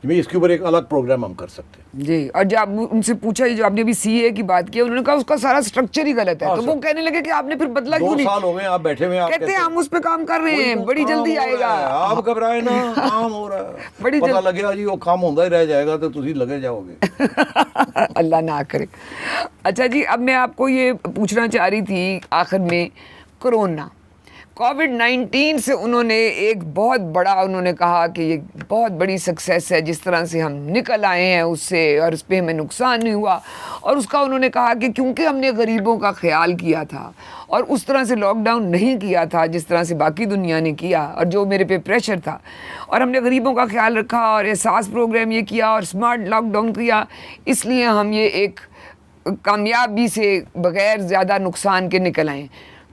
اس کے اوپر ایک الگ پروگرام ہم کر سکتے ہیں. جی. اور جب ان سے پوچھا, جو آپ نے ابھی سی اے کی بات کی, انہوں نے کہا اس کا سارا اسٹرکچر ہی غلط ہے, تو وہ کہنے لگے کہ آپ نے پھر بدلا کیوں نہیں. 2 سال ہو گئے آپ بیٹھے ہوئے, کہتے ہیں ہم اس پہ کام کر رہے ہیں, بڑی جلدی آئے گا, آپ گھبرائے نا, کام ہو رہا ہے, پتہ لگے جی وہ کام ہوتا ہی رہ جائے گا تو تسی لگے جاؤ گے. اللہ نہ کرے. اچھا جی, اب میں آپ کو یہ پوچھنا چاہ رہی تھی آخر میں, کورونا کووڈ-19 سے انہوں نے ایک بہت بڑا, انہوں نے کہا کہ یہ بہت بڑی سکسیس ہے جس طرح سے ہم نکل آئے ہیں اس سے, اور اس پہ ہمیں نقصان نہیں ہوا. اور اس کا انہوں نے کہا کہ کیونکہ ہم نے غریبوں کا خیال کیا تھا اور اس طرح سے لاک ڈاؤن نہیں کیا تھا جس طرح سے باقی دنیا نے کیا, اور جو میرے پہ پریشر تھا, اور ہم نے غریبوں کا خیال رکھا اور احساس پروگرام یہ کیا اور اسمارٹ لاک ڈاؤن کیا, اس لیے ہم یہ ایک کامیابی سے بغیر زیادہ نقصان کے نکل آئے.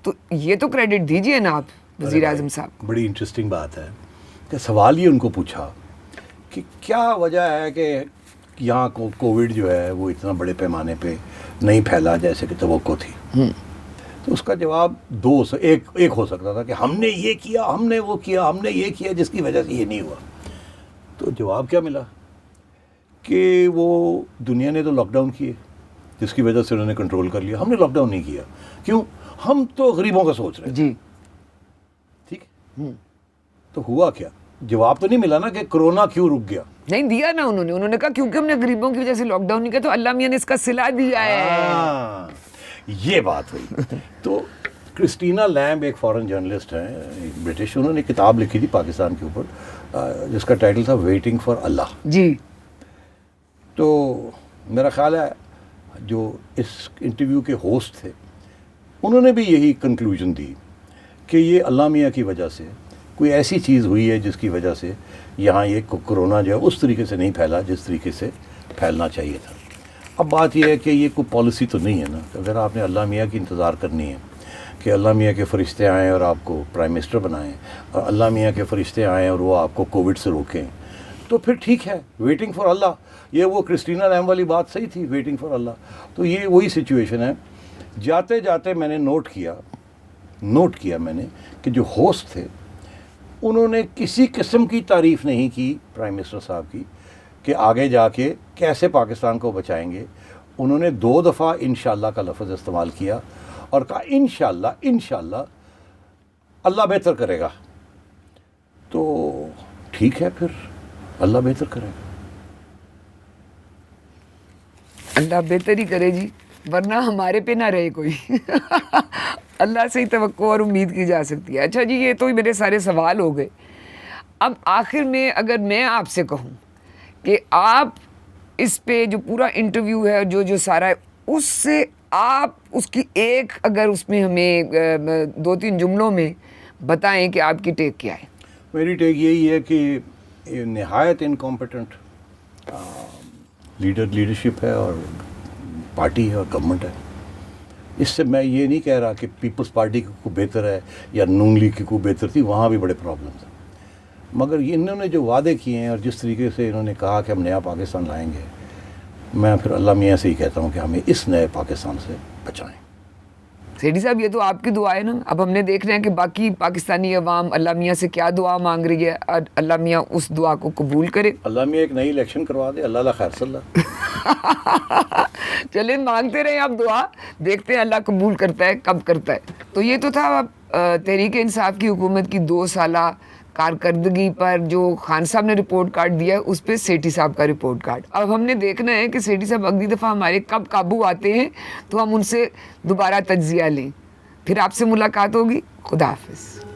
تو یہ تو کریڈٹ دیجئے نا آپ وزیر اعظم صاحب. بڑی انٹرسٹنگ بات ہے کہ سوال یہ ان کو پوچھا کہ کیا وجہ ہے کہ یہاں کووڈ جو ہے وہ اتنا بڑے پیمانے پہ نہیں پھیلا جیسے کہ توقع تھی. تو اس کا جواب ایک ہو سکتا تھا کہ ہم نے یہ کیا, ہم نے وہ کیا, ہم نے یہ کیا جس کی وجہ سے یہ نہیں ہوا. تو جواب کیا ملا کہ وہ دنیا نے تو لاک ڈاؤن کیے جس کی وجہ سے انہوں نے کنٹرول کر لیا, ہم نے لاک ڈاؤن نہیں کیا. کیوں؟ ہم تو غریبوں کا سوچ رہے ہیں. جی ٹھیک ہے. تو ہوا کیا؟ جواب تو نہیں ملا نا کہ کرونا کیوں رک گیا. نہیں دیا نا انہوں نے کہا کیونکہ ہم نے غریبوں کی وجہ سے لاک ڈاؤن نہیں کیا تو اللہ میاں نے اس کا صلہ دیا ہے. یہ بات ہوئی. تو کرسٹینا لیمب ایک فارن جرنلسٹ ہیں برٹش, انہوں نے کتاب لکھی تھی پاکستان کے اوپر جس کا ٹائٹل تھا ویٹنگ فار اللہ. جی. تو میرا خیال ہے جو اس انٹرویو کے ہوسٹ تھے انہوں نے بھی یہی کنکلوژن دی کہ یہ اللہ میاں کی وجہ سے کوئی ایسی چیز ہوئی ہے جس کی وجہ سے یہاں یہ کرونا جو ہے اس طریقے سے نہیں پھیلا جس طریقے سے پھیلنا چاہیے تھا. اب بات یہ ہے کہ یہ کوئی پالیسی تو نہیں ہے نا. اگر آپ نے اللہ میاں کی انتظار کرنی ہے کہ اللہ میاں کے فرشتے آئیں اور آپ کو پرائم منسٹر بنائیں, اور اللہ میاں کے فرشتے آئیں اور وہ آپ کو کووڈ سے روکیں, تو پھر ٹھیک ہے, ویٹنگ فار اللہ. یہ وہ کرسٹینا لیمب والی بات صحیح تھی, ویٹنگ فار اللہ. تو یہ وہی سچویشن ہے. جاتے جاتے میں نے نوٹ کیا میں نے کہ جو ہوسٹ تھے انہوں نے کسی قسم کی تعریف نہیں کی پرائم منسٹر صاحب کی کہ آگے جا کے کیسے پاکستان کو بچائیں گے. انہوں نے 2 دفعہ انشاءاللہ کا لفظ استعمال کیا اور کہا انشاءاللہ اللہ بہتر کرے گا. تو ٹھیک ہے, پھر اللہ بہتر کرے گا. اللہ بہتر ہی کرے جی, ورنہ ہمارے پہ نہ رہے کوئی. اللہ سے ہی توقع اور امید کی جا سکتی ہے. اچھا جی, یہ تو میرے سارے سوال ہو گئے. اب آخر میں اگر میں آپ سے کہوں کہ آپ اس پہ جو پورا انٹرویو ہے جو سارا ہے اس سے آپ اس کی ایک اگر اس میں ہمیں 2-3 جملوں میں بتائیں کہ آپ کی ٹیک کیا ہے. میری ٹیک یہی ہے کہ نہایت انکمپیٹنٹ لیڈرشپ ہے اور پارٹی ہے اور گورنمنٹ ہے. اس سے میں یہ نہیں کہہ رہا کہ پیپلز پارٹی کو بہتر ہے یا نون لیگ کی کو بہتر تھی, وہاں بھی بڑے پرابلمس ہیں. مگر انہوں نے جو وعدے کیے ہیں اور جس طریقے سے انہوں نے کہا کہ ہم نیا پاکستان لائیں گے, میں پھر اللہ میاں سے ہی کہتا ہوں کہ ہمیں اس نئے پاکستان سے بچائیں. سیٹھی صاحب, یہ تو آپ کی دعا ہے نا. اب ہم نے دیکھ رہے ہیں کہ باقی پاکستانی عوام اللہ میاں سے کیا دعا مانگ رہی ہے, اور اللہ میاں اس دعا کو قبول کرے. اللہ میاں ایک نئی الیکشن کروا دے, اللہ خیر صلی اللہ. چلیں مانگتے رہیں آپ دعا, دیکھتے ہیں اللہ قبول کرتا ہے کب کرتا ہے. تو یہ تو تھا تحریک انصاف کی حکومت کی 2 سالہ کارکردگی پر جو خان صاحب نے رپورٹ کارڈ دیا ہے, اس پہ سیٹھی صاحب کا رپورٹ کارڈ. اب ہم نے دیکھنا ہے کہ سیٹھی صاحب اگلی دفعہ ہمارے کب قابو آتے ہیں تو ہم ان سے دوبارہ تجزیہ لیں. پھر آپ سے ملاقات ہوگی. خدا حافظ.